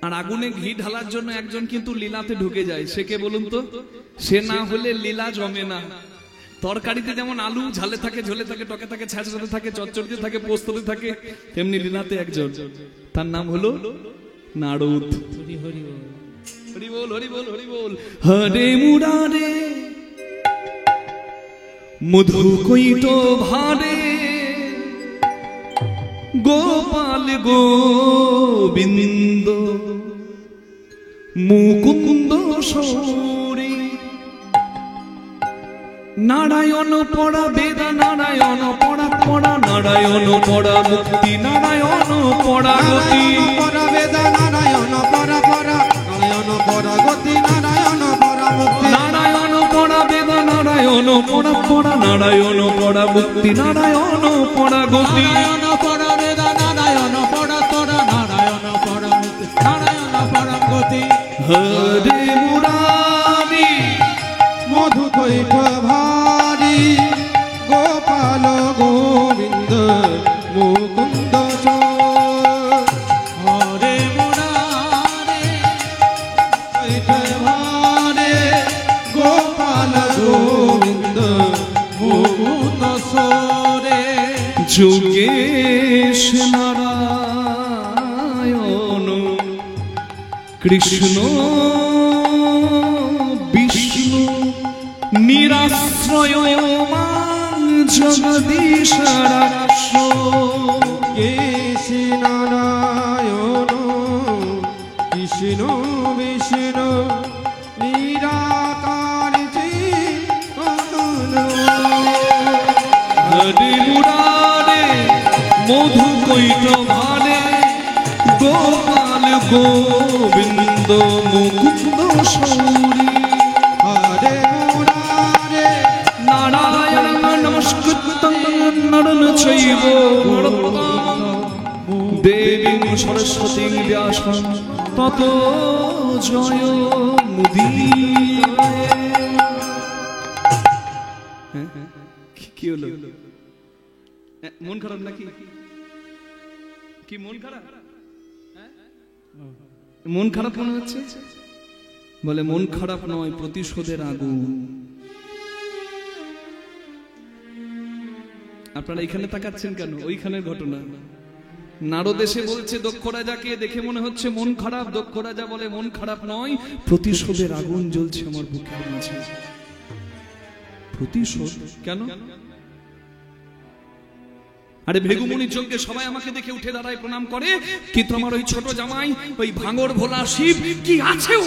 আর আগুনে ঘি ঢালার জন্য একজন কিন্তু লীলাতে ঢুকে যায়। সে কে বলুন তো? সে না হলে লীলা জমে না। তরকারিতে যেমন আলু ঝালে থাকে, ঝোলে থাকে, টকে থাকে, ছ্যাঁচড়াতে থাকে, চচ্চড়িতে থাকে, পোস্ততে থাকে, তেমনি লীলাতে একজন, তার নাম হলো নারদ। হরি হরি বল। হরি বল হরি বল হরি বল। হরে মুরারে মধু কইট ভারে, গোপাল গোবিন্দ মুকুন্দ সৌরি, নারায়ণ পড়া বেদা, নারায়ণ পড়া পড়া, নারায়ণ পড়া মুক্তি, নারায়ণ পড়া গতি, পরা বেদা নারায়ণ পরা পরা, নারায়ণ পরা গতি, নারায়ণ পরা মুক্তি। নারায়ণ পড়া বেদা, নারায়ণ পড়া পড়া, নারায়ণ পড়া মুক্তি, নারায়ণ পড়া গতি, নারায়ণ পড়া বেদা, নারায়ণ পড়া তোরা, নারায়ণ পড়া মুক্তি, নারায়ণ পড়া গতি, কৈঠ ভারি গোপাল গোবিন্দ মুকুন্দ হরে মুরারে কৈঠ ভারি গোপাল গোবিন্দ মুকুন্দ সোরে যোগেশ নারায়ণ কৃষ্ণ বিষ্ণু নিরাশ্রয় মা জগদীশ রাক্ষ কেশি নারায়ণ কৃষ্ণ বিষ্ণু নিরাকার হরে মুরারে মধু কৈঠ ভারে গোপাল গোবিন্দ মুকুন্দ সৌরী হরে মুরারে নারায়ণ নমস্কৃত্যং নরং চৈব নরোত্তমং দেবীং সরস্বতীং ব্যাসং ততো জয় মুদীরয়ে। কি হলো? মন খারাপ নাকি? কি মন খারাপ? মন খারাপ মনে হচ্ছে? বলে মন খারাপ নয়, প্রতিশোধের আগুন। আপনারা এখানে তাকাচ্ছেন কেন? ওইখানের ঘটনা। নারদ এসে বলছে দক্ষ রাজাকে দেখে মনে হচ্ছে মন খারাপ। দক্ষ রাজা বলে মন খারাপ নয়, প্রতিশোধের আগুন জ্বলছে আমার বুকের মাঝে। প্রতিশোধ কেন? আরে ভেগুমুনির যজ্ঞে সবাই আমাকে দেখে উঠে দাঁড়ায়, প্রণাম করে, কিন্তু আমার ওই ছোট জামাই, ওই ভাঙর ভোলা শিব কি আছে ও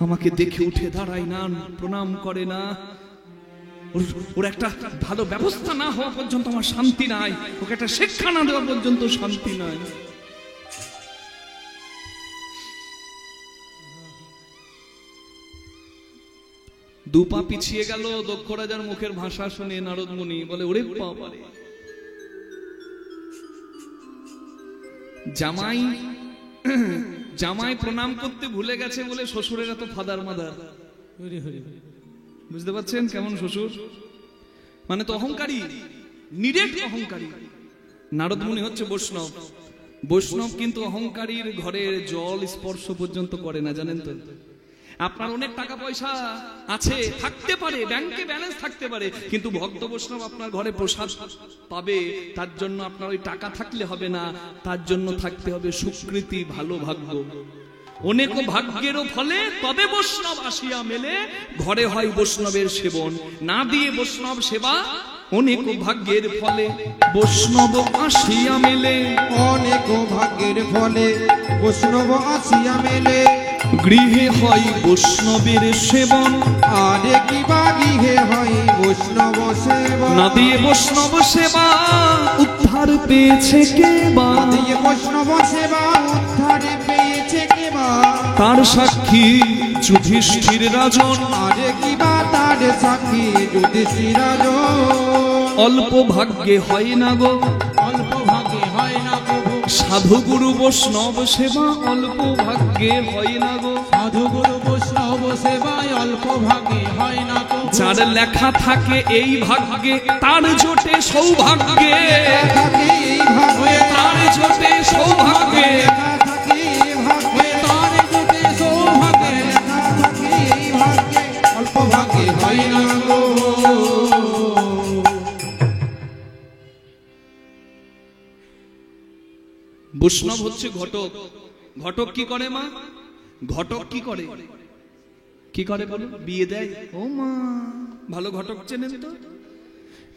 আমাকে দেখে উঠে দাঁড়ায় না, প্রণাম করে না। ওর একটা ভালো ব্যবস্থা না হওয়া পর্যন্ত আমার শান্তি নাই, ওকে একটা শিক্ষা না দেওয়া পর্যন্ত শান্তি নাই। দুপা পিছিয়ে গেল দক্ষ রাজার মুখের ভাষা শুনে নারদ মুনি বলে ওরে বাবারে, জামাই জামাই প্রণাম করতে ভুলে গেছে বলে শ্বশুরের এত ফাদার মাদার। বুঝতে পারছেন কেমন শ্বশুর? মানে তো অহংকারী, নিরেট অহংকারী। নারদ মুনি হচ্ছে বৈষ্ণব। বৈষ্ণব কিন্তু অহংকারীর ঘরের জল স্পর্শ পর্যন্ত করে না, জানেন তো? আপনার অনেক টাকা পয়সা আছে, থাকতে পারে, ব্যাংকে ব্যালেন্স থাকতে পারে, কিন্তু ভক্ত বৈষ্ণব আপনার ঘরে প্রসাদ পাবে, তার জন্য আপনার ওই টাকা থাকলে হবে না, তার জন্য থাকতে হবে সুকৃতি, ভালো ভাগ্য। অনেক ভাগ্যেরও ফলে তবে বৈষ্ণব আসিয়া মেলে, ঘরে হয় বৈষ্ণবের সেবন, না দিয়ে বৈষ্ণব সেবা অনেক ভাগ্যের ফলে বৈষ্ণব আসিয়া মেলে। অনেক ভাগ্যের ফলে বৈষ্ণব আসিয়া মেলে, গৃহে হয় বৈষ্ণবের সেবন, আরে কি বা গৃহে হয় বৈষ্ণব সেবা। না দিয়ে বৈষ্ণব সেবা উদ্ধার পেয়েছে কে বা, দিয়ে বৈষ্ণব সেবা উদ্ধার পেয়েছে কে বা, তার সাক্ষী যুধিষ্ঠির রাজন। আরে কি বা তার সাক্ষী যুধিষ্ঠির রাজন। অল্প ভাগ্যে হয় না গো, অল্প ভাগে হয় না প্রভু, সাধু গুরু বৈষ্ণব সেবা অল্প ভাগ্যে হয় না গো। সাধু গুরু বৈষ্ণব সেবায় অল্প ভাগে হয় না প্রভু। যার লেখা থাকে এই ভাগ্যে তার জোটে সৌভাগ্যে, থাকে এই ভাগ্যে, তার জোটে সৌভাগ্যে। থাকে এই ভাগ্যে, তার জোটে সৌভাগ্যে, থাকে এই ভাগ্যে, অল্প ভাগ্যে হয় না গো। বৈষ্ণব হচ্ছে ঘটক। ঘটক কি করে মা? ঘটক কি করে? কি করে বলো? বিয়ে দেয়। ও মা, ভালো ঘটক চেনেন তো?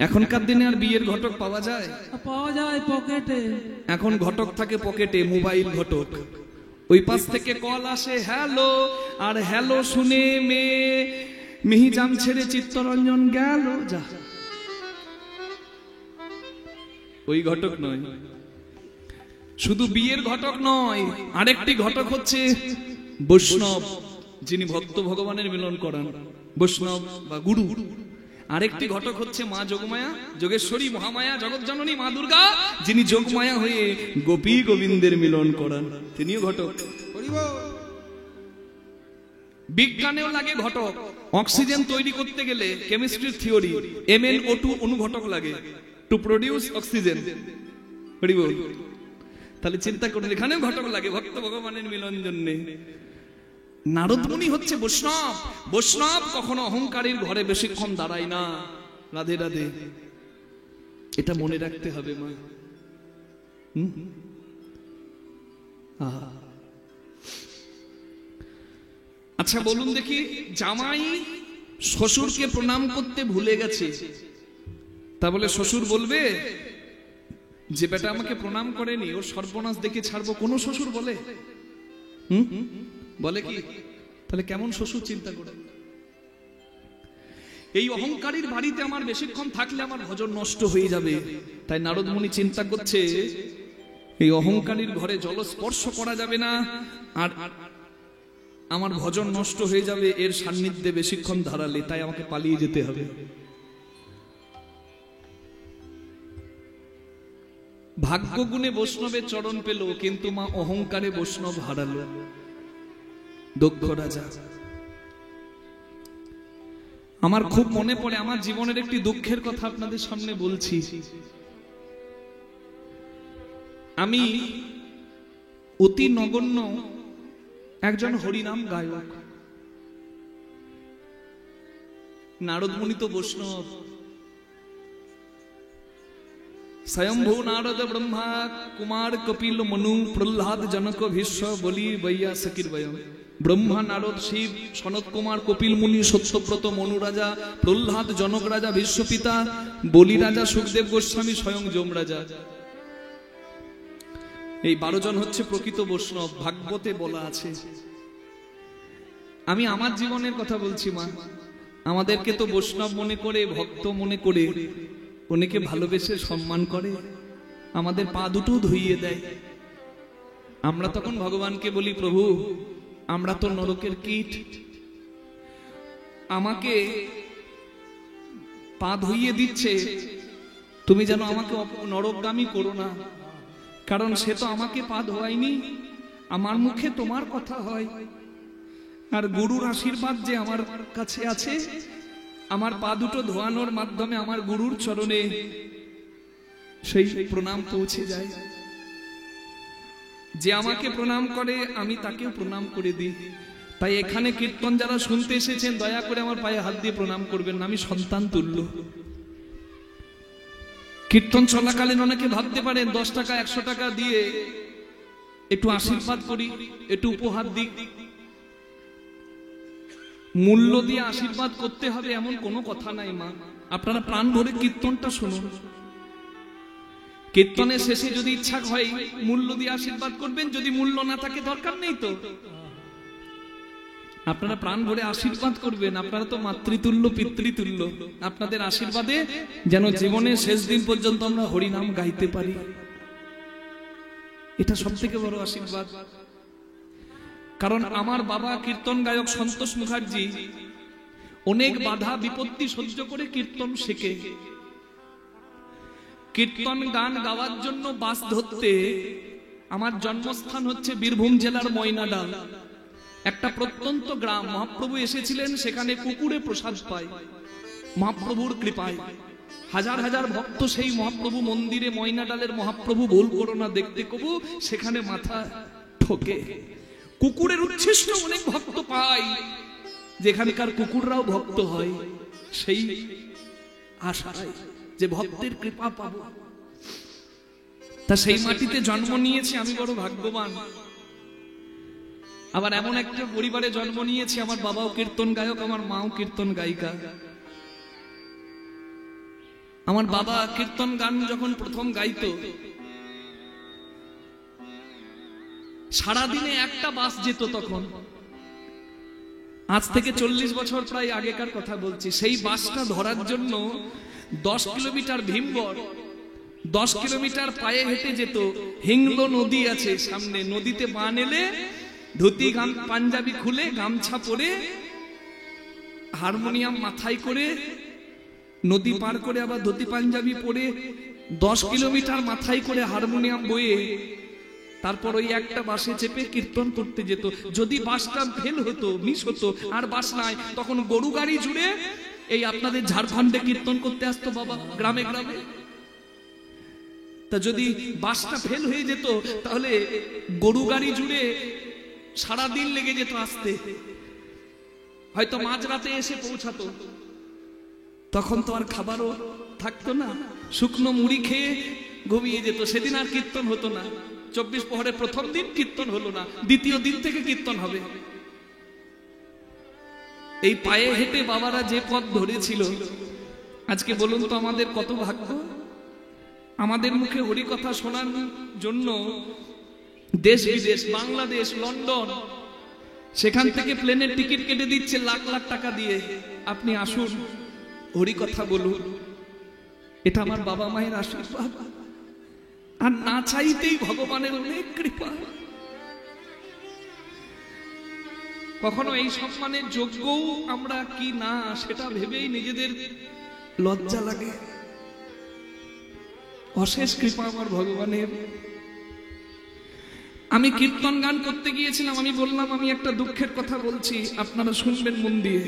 এখনকার দিনে আর বিয়ের ঘটক পাওয়া যায়? পাওয়া যায় পকেটে। এখন ঘটক থাকে পকেটে, মোবাইল ঘটক। ওই পাশ থেকে কল আসে হ্যালো, আর হ্যালো শুনে মেয়ে মিহিজাম ছেড়ে চিত্তরঞ্জন গেল, যা। ওই ঘটক নয়। শুধু বিয়ের ঘটক নয়, আরেকটি ঘটক হচ্ছে বৈষ্ণব, যিনি ভক্ত ভগবানের মিলন করান, বৈষ্ণব বা গুরু। আরেকটি ঘটক হচ্ছে মা যোগমায়া, যোগেশ্বরী, মহামায়া, জগৎজননী মা দুর্গা, যিনি যোগমায়া হয়ে গোপী গোবিন্দের মিলন করান, তিনিও ঘটক। বিজ্ঞানেও লাগে ঘটক। অক্সিজেন তৈরি করতে গেলে কেমিস্ট্রির থিওরি MnO2 অনুঘটক লাগে টু প্রডিউস অক্সিজেন। তাহলে চিন্তা করুন, এখানেও ঘটক লাগে ভক্ত ভগবানের মিলন জন্যে। নারদ মুনি হচ্ছে বৈষ্ণব। বৈষ্ণব কখনো অহংকারীর ঘরে বেশিক্ষণ দাঁড়ায় না। রাধে রাধে, এটা মনে রাখতে হবে মা। আচ্ছা বলুন দেখি, জামাই শ্বশুরকে প্রণাম করতে ভুলে গেছে, তা বলে শ্বশুর বলবে যে বেটা আমাকে প্রণাম করেনি, ওর সর্বনাশ দেখে ছাড়বো? কোন শ্বশুর বলে? বলে কি? তাহলে কেমন শ্বশুর চিন্তা করে? এই অহংকারীর বাড়িতে আমার বেশিক্ষণ থাকলে আমার ভজন নষ্ট হয়ে যাবে। তাই নারদ মুনি চিন্তা করছে এই অহংকারীর ঘরে জল স্পর্শ করা যাবে না, আর আমার ভজন নষ্ট হয়ে যাবে এর সান্নিধ্যে বেশিক্ষণ দাঁড়ালে, তাই আমাকে পালিয়ে যেতে হবে। ভাগ্য গুণে বৈষ্ণবের চরণ পেল, কিন্তু মা অহংকারে বৈষ্ণব হারালো। দক্ষ রাজা। আমার খুব মনে পড়ে, আমার জীবনের একটি দুঃখের কথা আপনাদের সামনে বলছি। আমি অতি নগণ্য একজন হরিনাম গায়ক। নারদ মুনি তো বৈষ্ণব। স্বয়ম্ভু নারদ ব্রহ্মা কুমার কপিল মনু প্রহ্লাদ জনক ভীষ্ম বলি বৈয়া সকির বয়ম। ব্রহ্মা নারদ শিব সনত কুমার কপিল মুনি সত্যব্রত মনু রাজা প্রহ্লাদ জনক রাজা বিশ্বপিতা বলি রাজা সুখদেব গোস্বামী স্বয়ং যম রাজা। এই 12 জন হচ্ছে প্রকৃত বৈষ্ণব, ভাগবতে বলা আছে। আমি আমার জীবনের কথা বলছি মা। আমাদেরকে তো বৈষ্ণব মনে করে, ভক্ত মনে করে অনেকে ভালোবেসে সম্মান করে, আমাদের পা দুটো ধুইয়ে দেয়। আমরা তখন ভগবানকে বলি, প্রভু আমরা তো নরকের কীট, আমাকে পা ধুইয়ে দিচ্ছে, তুমি যেন আমাকে নরকগামী করো না। কারণ সে তো আমাকে পা ধোয়ায়নি, আমার মুখে তোমার কথা হয়, আর গুরুর আশীর্বাদ যে আমার কাছে আছে, আমার পা দুটো ধোয়ানোর মাধ্যমে আমার গুরুর চরণে সেই প্রণাম পৌঁছে যায়। যে আমাকে প্রণাম করে আমি তাকেও প্রণাম করে দিই। তাই এখানে কীর্তন যারা শুনতে এসেছেন, দয়া করে আমার পায়ে হাত দিয়ে প্রণাম করবেন না, আমি সন্তান তুল্য। কীর্তন চলাকালীন অনেকে ভাবতে পারেন 10 টাকা 100 টাকা দিয়ে একটু আশীর্বাদ করি, একটু উপহার দিই। মূল্য দিয়ে আশীর্বাদ করতে হবে এমন কোনো কথা নাই মা। আপনারা প্রাণ ভরে কীর্তনটা শুনুন। কীর্তনের শেষে যদি ইচ্ছা হয় মূল্য দিয়ে আশীর্বাদ করবেন, যদি মূল্য না থাকে দরকার নেই তো। আপনারা প্রাণ ভরে আশীর্বাদ করবেন। আপনারা তো মাতৃতুল্য পিতৃতুল্য। আপনাদের আশীর্বাদে যেন জীবনের শেষ দিন পর্যন্ত আমরা হরিনাম গাইতে পারি, এটা সবথেকে বড় আশীর্বাদ। কারণ আমার বাবা কীর্তন গায়ক সন্তোষ মুখার্জি অনেক বাধা বিপত্তি সহ্য করে কীর্তন শেখে। কীর্তন গান গাওয়ার জন্য বাস ধরতে আমার জন্মস্থান হচ্ছে বীরভূম জেলার ময়নাডাল, একটা প্রত্যন্ত গ্রাম। মহাপ্রভু এসেছিলেন, সেখানে কুকুরে প্রসাদ পায়। মহাপ্রভুর কৃপায় হাজার হাজার ভক্ত সেই মহাপ্রভু মন্দিরে, ময়নাডালের মহাপ্রভু বল করো না দেখতে কবু, সেখানে মাথা ঠোকে। কুকুরের উচ্ছিষ্ট অনেক ভক্ত পায়, যেখানকার কুকুররাও ভক্ত হয়, সেই আশায় যে ভক্তের কৃপা পাবো। তা সেই মাটিতে জন্ম নিয়েছি, আমি বড় ভাগ্যবান। আবার এমন একটা পরিবারে জন্ম নিয়েছি, আমার বাবাও কীর্তন গায়ক, আমার মাও কীর্তন গায়িকা। আমার বাবা কীর্তন গান যখন প্রথম গাইতো, সারাদিনে একটা বাস যেত তখন। আজ থেকে 40 বছর প্রায় আগেকার কথা বলছি। সেই বাসটা ধরার জন্য 10 কিলোমিটার ভীমবর, 10 কিলোমিটার পায়ে হেঁটে যেত। হিংলো নদী আছে সামনে, নদীতে বান এলে ধুতি পাঞ্জাবি খুলে গামছা পরে হারমোনিয়াম মাথায় করে নদী পার করে আবার ধুতি পাঞ্জাবি পরে 10 কিলোমিটার মাথায় করে হারমোনিয়াম বয়ে তারপর ওই একটা বাসে চেপে কীর্তন করতে যেত। যদি বাসটা ফেল হতো, মিস হতো, আর বাস নাই, তখন গরু গাড়ি জুড়ে এই আপনাদের ঝাড়খণ্ডে কীর্তন করতে আসতো বাবা, গ্রামে গ্রামে। তা যদি বাসটা ফেল হয়ে যেত তাহলে গরু গাড়ি জুড়ে সারাদিন লেগে যেত আসতে, হয়তো মাঝরাতে এসে পৌঁছাতো। তখন তো আর খাবারও থাকতো না, শুকনো মুড়ি খেয়ে ঘুমিয়ে যেত। সেদিন আর কীর্তন হতো না। 24 প্রহরের প্রথম দিন কীর্তন হলো না, দ্বিতীয় দিন থেকে কীর্তন হবে। এই পায়ে হেঁটে বাবারা যে পথ ধরেছিল, আজকে বলুন তো আমাদের কত ভাগ্য। আমাদের মুখে হরি কথা শোনার জন্য দেশ বিদেশ, বাংলাদেশ, লন্ডন, সেখান থেকে প্লেনের টিকিট কেটে দিচ্ছে লাখ লাখ টাকা দিয়ে, আপনি আসুন হরি কথা বলুন। এটা আমার বাবা মায়ের আশীর্বাদ, আর না চাইতেই ভগবানের অনেক কৃপা। কখনো এই সম্মানের যোগ্যও আমরা কি না সেটা ভেবেই নিজেদের লজ্জা লাগে। অশেষ কৃপা আমার ভগবানের। আমি কীর্তন গান করতে গিয়েছিলাম, আমি বললাম আমি একটা দুঃখের কথা বলছি, আপনারা শুনবেন মন দিয়ে।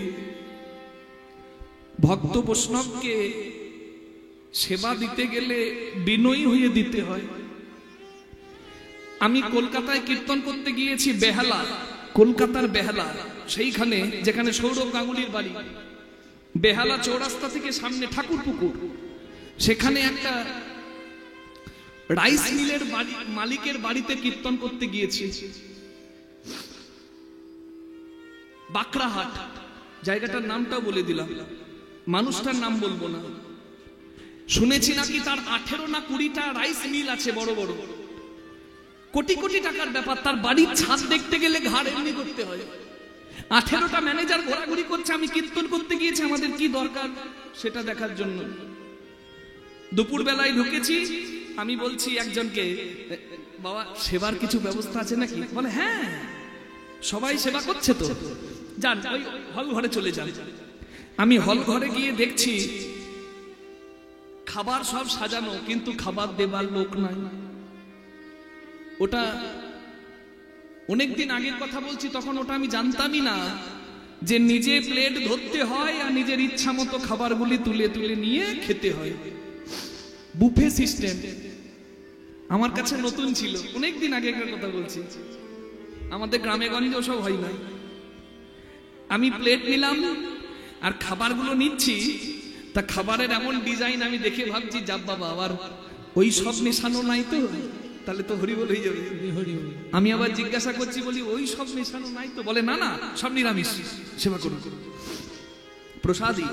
ভক্ত বৈষ্ণবকে সেবা দিতে গেলে বিনয়ী হয়ে দিতে হয়। আমি কলকাতায় কীর্তন করতে গিয়েছি, বেহালা, কলকাতার বেহালা, সেইখানে যেখানে সৌরভ গাঙ্গুলির বাড়ি, বেহালা চৌরাস্তা থেকে সামনে ঠাকুর পুকুর, সেখানে একটা রাইস মিলের মালিকের বাড়িতে কীর্তন করতে গিয়েছি। বাকরাহাট, জায়গাটার নামটাও বলে দিলাম, মানুষটার নাম বলবো না। শুনেছি নাকি তার 18 না 20টা রাইস মিল আছে, বড় বড়, কোটি কোটি টাকার ব্যাপার। তার বাড়ির ছাদ দেখতে গেলে ঘাড় এমনি করতে হয়। 18টা ম্যানেজার ঘোরাঘুরি করছে, আমি কীর্তন করতে গিয়েছি, আমাদের কি দরকার সেটা দেখার জন্য। দুপুর বেলায় ঢুকেছি, আমি বলছি একজনকে, বাবা সেবার কিছু ব্যবস্থা আছে নাকি? বলে হ্যাঁ, সবাই সেবা করছে তো, যান ওই হল ঘরে চলে যান। আমি হল ঘরে গিয়ে দেখছি খাবার সব সাজানো, কিন্তু খাবার দেবার লোক নাই। ওটা অনেকদিন আগের কথা বলছি, তখন ওটা আমি জানতামই না যে নিজে প্লেট ধরতে হয় আর নিজের ইচ্ছা মতো খাবারগুলি তুলে তুলে নিয়ে খেতে হয়। বুফে সিস্টেম আমার কাছে নতুন ছিল, অনেকদিন আগেকার কথা বলছি, আমাদের গ্রামে গঞ্জে ওসব হয় না। আমি প্লেট নিলাম আর খাবারগুলো নিচ্ছি, তা খাবারের এমন ডিজাইন আমি দেখে ভাবছি, যাব বাবা আবার ওই সব মেশানো নাই তো, তাহলে তো হরিবল হয়ে যাবে। আমি আবার জিজ্ঞাসা করছি, বলি ওই সব মেশানো নাই তো? বলে না না, সব নিরামিষ, সেবা করুন। প্রসাদী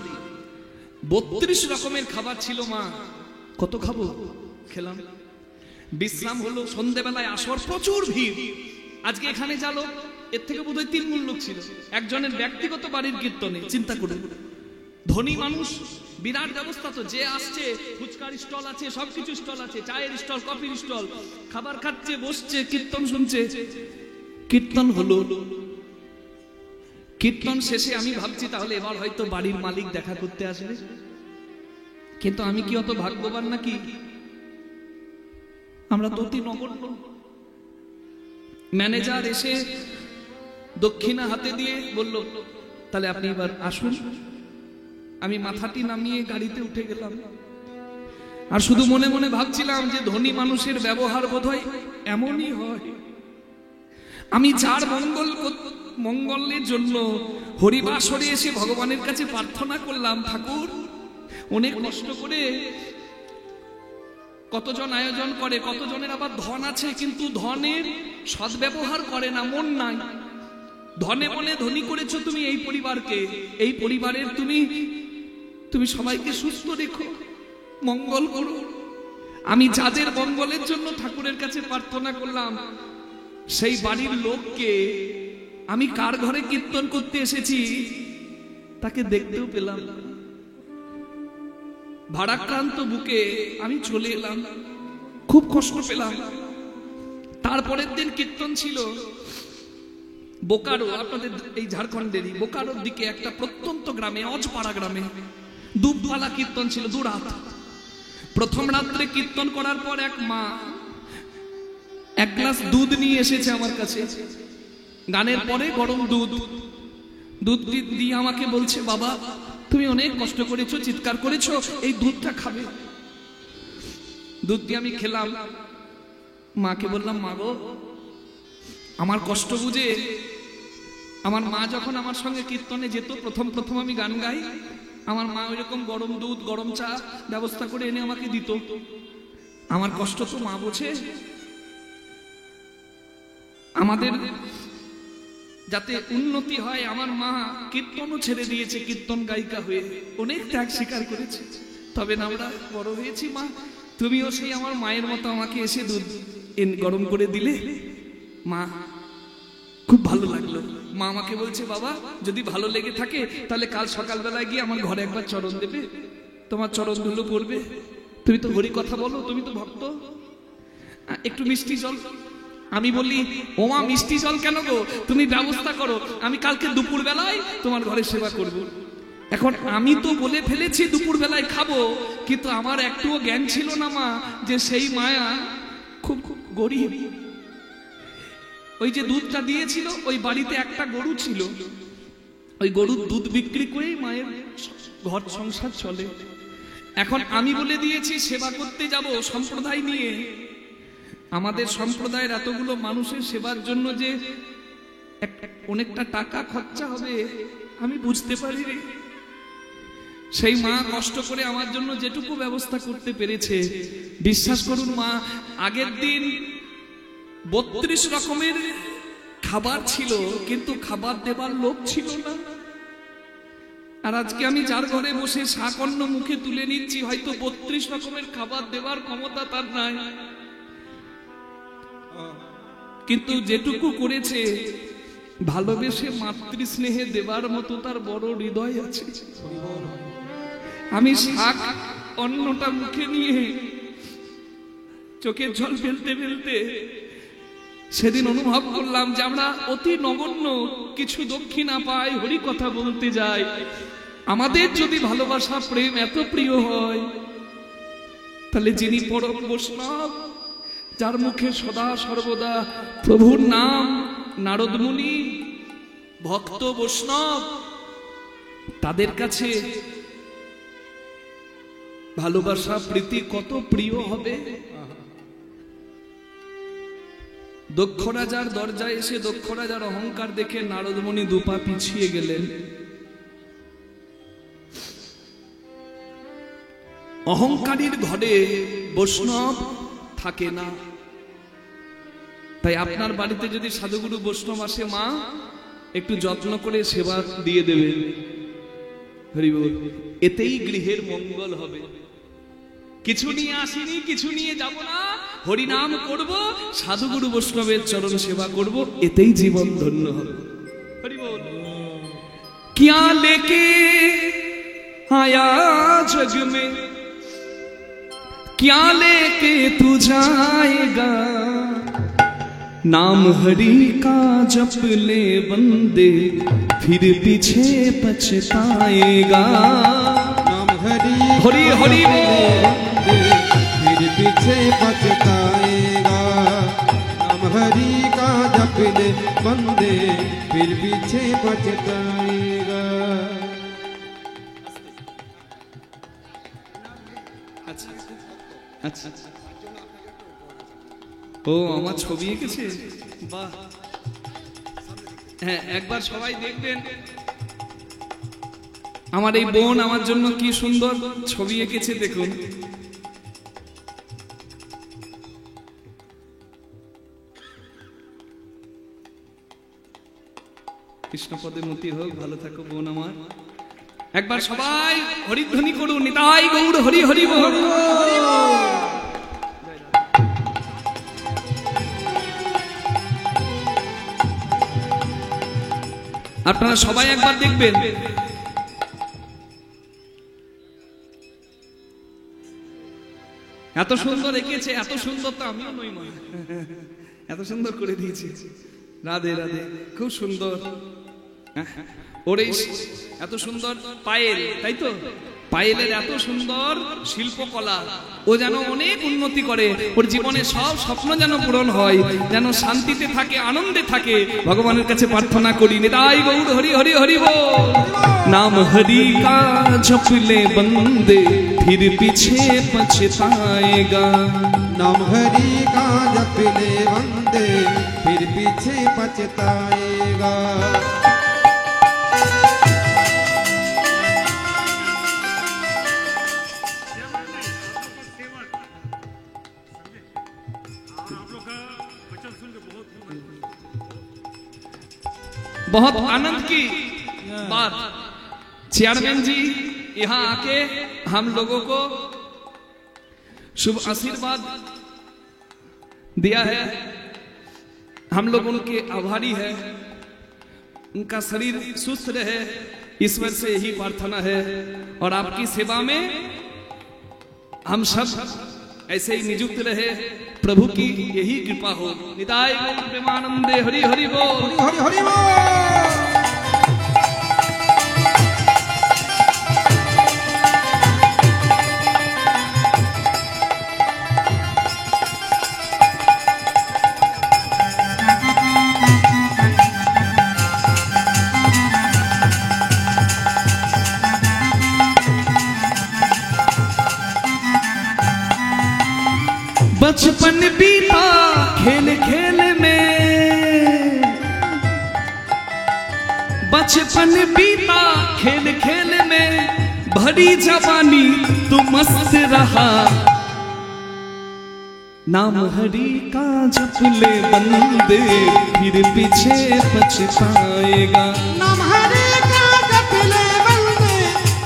32 রকমের খাবার ছিল মা, কত খাবো, খেলাম। বিশ্রাম হলো, সন্ধ্যেবেলায় আসর, প্রচুর ভিড়। আজকে এখানে যালো, এর থেকে বোধহয় 3 গুণ লোক ছিল একজনের ব্যক্তিগত বাড়ির কীর্তনে। চিন্তা করুন, ধনী মানুষ, বিরাট ব্যবস্থা তো, যে আসছে ফুচকার স্টল আছে, সবকিছু স্টল আছে, চায়ের স্টল, কফির স্টল, খাবার খাচ্ছে, বসছে, কীর্তন শুনছে। কীর্তন হলো, কীর্তন শেষে আমি ভাবছি তাহলে এবার হয়তো বাড়ির মালিক দেখা করতে আসবে, কিন্তু আমি কি অত ভাগ্যবান নাকি? আমরা তো অতি নগণ্য। ম্যানেজার এসে দক্ষিণা হাতে দিয়ে বলল, তাহলে আপনি এবার আসুন। আমি মাথাটি নামিয়ে গাড়িতে উঠে গেলাম, আর শুধু মনে মনে ভাবছিলাম যে ধনী মানুষের ব্যবহার বোধহয় এমনই হয়। আমি যার মঙ্গলের জন্য হরিবাসরে এসে ভগবানের কাছে প্রার্থনা করলাম, ঠাকুর অনেক কষ্ট করে কতজন আয়োজন করে, কতজনের আবার ধন আছে, কিন্তু ধনের সদ্ব্যবহার করে না, মন নাই। ধনে মনে ধনী করেছো তুমি এই পরিবারকে, এই পরিবারের তুমি সবাইকে সুস্থ রেখো, মঙ্গল করো। আমি যাদের মঙ্গলের জন্য ঠাকুরের কাছে প্রার্থনা করলাম, সেই বাড়ির লোককে আমি কার ঘরে কীর্তন করতে এসেছি তাকে দেখতেও পেলাম। ভারাক্রান্ত বুকে আমি চলে এলাম, খুব কষ্ট পেলাম। তারপরের দিন কীর্তন ছিল বোকারো, আপনাদের এই ঝাড়খণ্ডেরই বোকারোর দিকে একটা প্রত্যন্ত গ্রামে, অজপাড়া গ্রামে দুবপালা কীর্তন ছিল, 2 রাত। প্রথম রাত্রে কীর্তন করার পর এক মা এক গ্লাস দুধ নিয়ে এসেছে আমার কাছে, গানের পরে গরম দুধ দিয়ে আমাকে বলছে, বাবা তুমি অনেক কষ্ট করেছো, চিৎকার করেছো, এই দুধটা খাবে। দুধ দিয়ে আমি খেলাম। মাকে বললাম, মা গো, আমার কষ্ট বুঝে আমার মা যখন আমার সঙ্গে কীর্তনে যেত, প্রথম আমি গান গাই, আমার মা ওইরকম গরম দুধ গরম চা ব্যবস্থা করে এনে আমাকে দিত। আমার কষ্ট তো মা বোঝে। আমাদের যাতে উন্নতি হয়, আমার মা কীর্তনও ছেড়ে দিয়েছে, কীর্তন গায়িকা হয়ে অনেক ত্যাগ স্বীকার করেছে। তবে না আমরা বড় হয়েছি, মা তুমিও সেই আমার মায়ের মতো আমাকে এসে দুধ গরম করে দিলে। মা খুব ভালো লাগলো। মা আমাকে বলছে, বাবা যদি ভালো লেগে থাকে তাহলে কাল সকালবেলায় গিয়ে আমার ঘরে একবার চরণ দেবে, তোমার চরণ ধুলো পড়বে, তুমি তো হরি কথা বলো, তুমি তো ভক্ত, একটু মিষ্টি জল। আমি বলি, ওমা মিষ্টি জল কেন গো, তুমি ব্যবস্থা করো, আমি কালকে দুপুর বেলায় তোমার ঘরে সেবা করব। এখন আমি তো বলে ফেলেছি দুপুর বেলায় খাবো, কিন্তু আমার একটুও জ্ঞান ছিল না মা যে সেই মায়া খুব গরিব। ওই যে দুধটা দিয়েছিল, ওই বাড়িতে একটা গরু ছিল, ওই গরুর দুধ বিক্রি করেই মায়ের ঘর সংসার চলে। এখন আমি বলে দিয়েছি সেবা করতে যাব সম্প্রদায় নিয়ে। আমাদের সম্প্রদায়ের এতগুলো মানুষের সেবার জন্য যে অনেকটা টাকা খরচা হবে আমি বুঝতে পারিনি। সেই মা কষ্ট করে আমার জন্য যেটুকু ব্যবস্থা করতে পেরেছে, বিশ্বাস করুন মা, আগের দিন 32 রকমের খাবার ছিল, কিন্তু খাবার দেবার লোক ছিল না। আর আজকে আমি যার ঘরে বসে শাকন্ন মুখে তুলে নিচ্ছি, হয়তো 32 রকমের খাবার দেবার ক্ষমতা তার নাই, কিন্তু যেটুকু করেছে ভালোবেসে মাতৃ স্নেহে দেবার মতো তার বড় হৃদয় আছে। আমি শাক অন্নটা মুখে নিয়ে চোখের জল ফেলতে ফেলতে সেদিন অনুভব করলাম যে আমরা অতি নগণ্য কিছু দক্ষিণা পাই, হরি কথা বলতে যাই। আমাদের যদি ভালোবাসা প্রেম এত প্রিয় হয়, তাহলে যিনি পরম বৈষ্ণব, যার মুখে সদা সর্বদা প্রভুর নাম, নারদ মুনি ভক্ত বৈষ্ণব, তাদের কাছে ভালোবাসা প্রীতি কত প্রিয় হবে। দক্ষ রাজার দরজায় এসে দক্ষ রাজার অহংকার দেখে নারদ মুনি দুপা পিছিয়ে গেলেন। অহংকারীর ঘরে বৈষ্ণব থাকে না। তাই আপনার বাড়িতে যদি সাধুগুরু বৈষ্ণব আসে, মা একটু যত্ন করে সেবা দিয়ে দেবেন, হরি বল, এতেই গৃহের মঙ্গল হবে। কিছু নিয়ে আসিনি, কিছু নিয়ে যাব না, হরিনাম করব, সাধুগুরু বৈষ্ণবের চরণ সেবা করব, এতেই জীবন ধন্য হবে। হরি বল। क्या लेके आया जग में, क्या लेके तू जाएगा, नाम हरि का जप ले बंदे, फिर पीछे पछताएगा। नाम हरि हरि हरि फिर पीछे पछताएगा। नाम हरि का जप ले बंदे, फिर पीछे पछताएगा। আচ্ছা, ও আমার ছবি এঁকেছে, বাহ। হ্যাঁ, একবার সবাই দেখবেন আমার এই বোন আমার জন্য কি সুন্দর ছবি এঁকেছে, দেখুন। কৃষ্ণপদে মতি হোক, ভালো থাকো বোন আমার। একবার সবাই হরিধ্বনি করুন, নিতাই গৌর হরি হরি বল। আপনারা সবাই একবার দেখবেন। এত সুন্দর এঁকেছে, এত সুন্দর তো আমিও নই মা, এত সুন্দর করে দিয়েছে। রাধে রাধে, খুব সুন্দর। ওরে এত সুন্দর পায়েল, তাই তো? পায়েলের এত সুন্দর শিল্পকলা, ও যেন অনেক উন্নতি করে, ওর জীবনে সব স্বপ্ন যেন পূরণ হয়, যেন শান্তিতে থাকে, আনন্দে থাকে। ভগবানের কাছে প্রার্থনা করি, নিতাই গৌর হরি হরি হরি বল। नाम हरि का जप ले बंदे फिर पीछे पछताएगा। नाम हरि का जप ले बंदे फिर पीछे पछताएगा। बहुत आनंद की बात, चेयरमैन जी यहाँ आके हम लोगों को शुभ आशीर्वाद दिया है। हम लोग उनके आभारी हैं, उनका शरीर सुस्त रहे, ईश्वर से यही प्रार्थना है। और आपकी सेवा में हम सब ऐसे ही नियुक्त रहे, प्रभु की यही कृपा हो। निताय गौर प्रेमानंदे हरि हरि बोल, हरि हरि बोल। बचपन बीता खेल खेल में, बचपन बीता खेल खेल में, भरी जवानी तू मस्त रहा। नाम हरि का जप ले बंदे फिर पीछे पछताएगा। नाम हरि का जप ले बंदे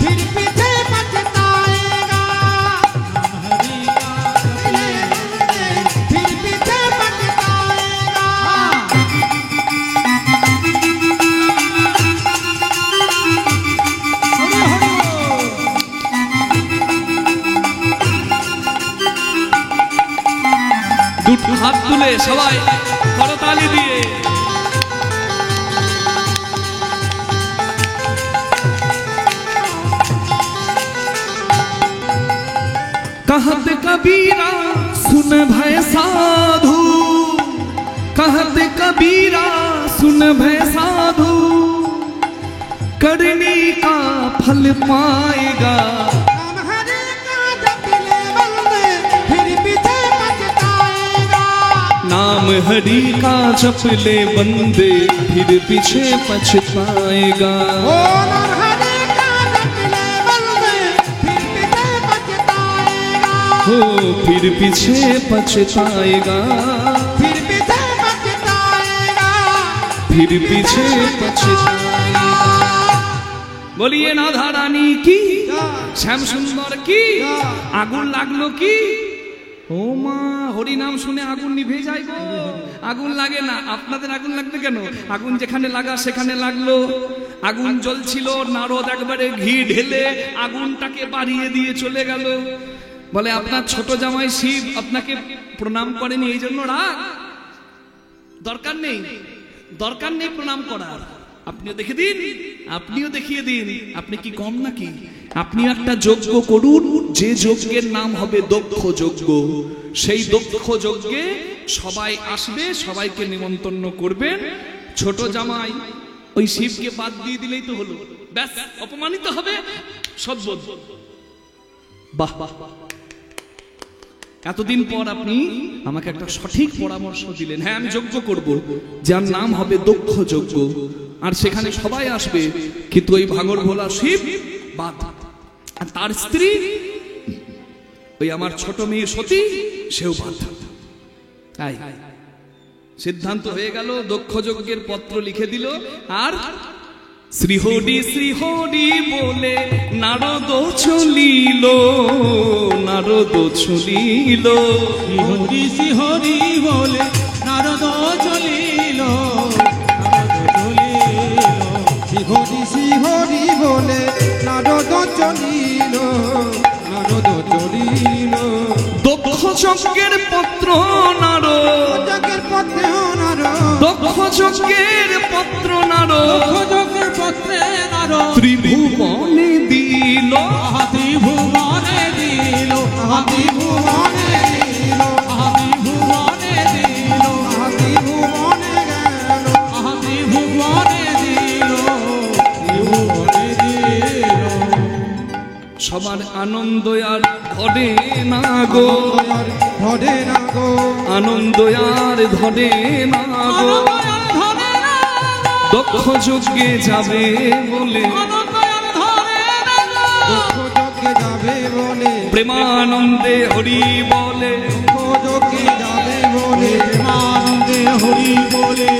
फिर पीछे पछताएगा। नाम हरि का जप ले बंदे फिर पीछे पछताएगा। हरि हरि बोल। দুটো হাত তুলে সবাই করতালি দিয়ে कहत कबीरा सुन भय साधु, कहत कबीरा सुन भय साधु, करनी का फल पाएगा। नाम हरि का जप ले बंदे फिर पीछे पछताएगा। नाम हरि का जप ले बंदे फिर पीछे पछताएगा। ओ नाम हरि का जप ले बंदे फिर पीछे पछताएगा। हो फिर पीछे पछताएगा, फिर पीछे पछताएगा। फिर पीछे पछताएगा। बोलिए राधा रानी की, श्याम सुंदर की। আগুন লাগলো কি? ও মা, হরি নাম শুনে আগুন নিভে যায় গো। আগুন লাগে না, আপনাদের আগুন লাগবে কেন? আগুন যেখানে লাগা সেখানে লাগলো। আগুন জ্বলছিল, নারদ একবারে ঘি ঢেলে আগুনটাকে বাড়িয়ে দিয়ে চলে গেল। বলে আপনার ছোট জামাই শিব আপনাকে প্রণাম করেনি, এই জন্য রাগ। দরকার নেই, দরকার নেই প্রণাম করার। আপনিও দেখে দিন, আপনিও দেখিয়ে দিন। আপনি কি কম নাকি? আপনি একটা যজ্ঞ করুন, যে যজ্ঞের নাম হবে দক্ষ যজ্ঞ। সেই দক্ষ যজ্ঞে সবাই আসবে, সবাইকে নিমন্ত্রণ করবেন। ছোট জামাই ওই শিবকে বাদ দিয়ে দিলেই তো হলো, ব্যাস। অপমানিত হবে সদ্বোধ। বাহ বাহ, এতদিন পর আপনি আমাকে একটা সঠিক পরামর্শ দিলেন। হ্যাঁ, আমি যজ্ঞ করব, যার নাম হবে দক্ষ যজ্ঞ, আর সেখানে সবাই আসবে, কিন্তু ওই ভাঙর ভোলা শিব বাদ। আর তার স্ত্রী ওই আমার ছোট মেয়ে সতী, সেও বাদ। তাই সিদ্ধান্ত হয়ে গেল, দক্ষ যজ্ঞের পত্র লিখে দিল। আর শ্রীহরি শ্রীহরি বলে নারদ চলিল, নারদ চলিল। শ্রীহরি শ্রীহরি বলে নারদ চলিল, নারদ চলিল। শ্রীহরি শ্রীহরি বলে নারদ চলিল, নারদ চলিল। দক্ষ যজ্ঞের পত্র নারদ যজ্ঞের পত্রে নারদ দক্ষ যজ্ঞের পত্র নারদ যজ্ঞের পত্রে নারদ ত্রিভুবনে দিল ত্রিভুবনে দিল আদি ভুবনে দিল ত্রিভুবনে দিল আদি ভুবনে গেল ত্রিভুবনে দিল ত্রিভুবনে দিল। সবার আনন্দ আর ধরে না গো ধরে না গো আনন্দ আর ধরে না গো দক্ষ যজ্ঞে যাবে বলে দক্ষ যজ্ঞে যাবে বলে প্রেমানন্দে হরি বলে দক্ষ যজ্ঞে যাবে বলে আনন্দে হরি বলে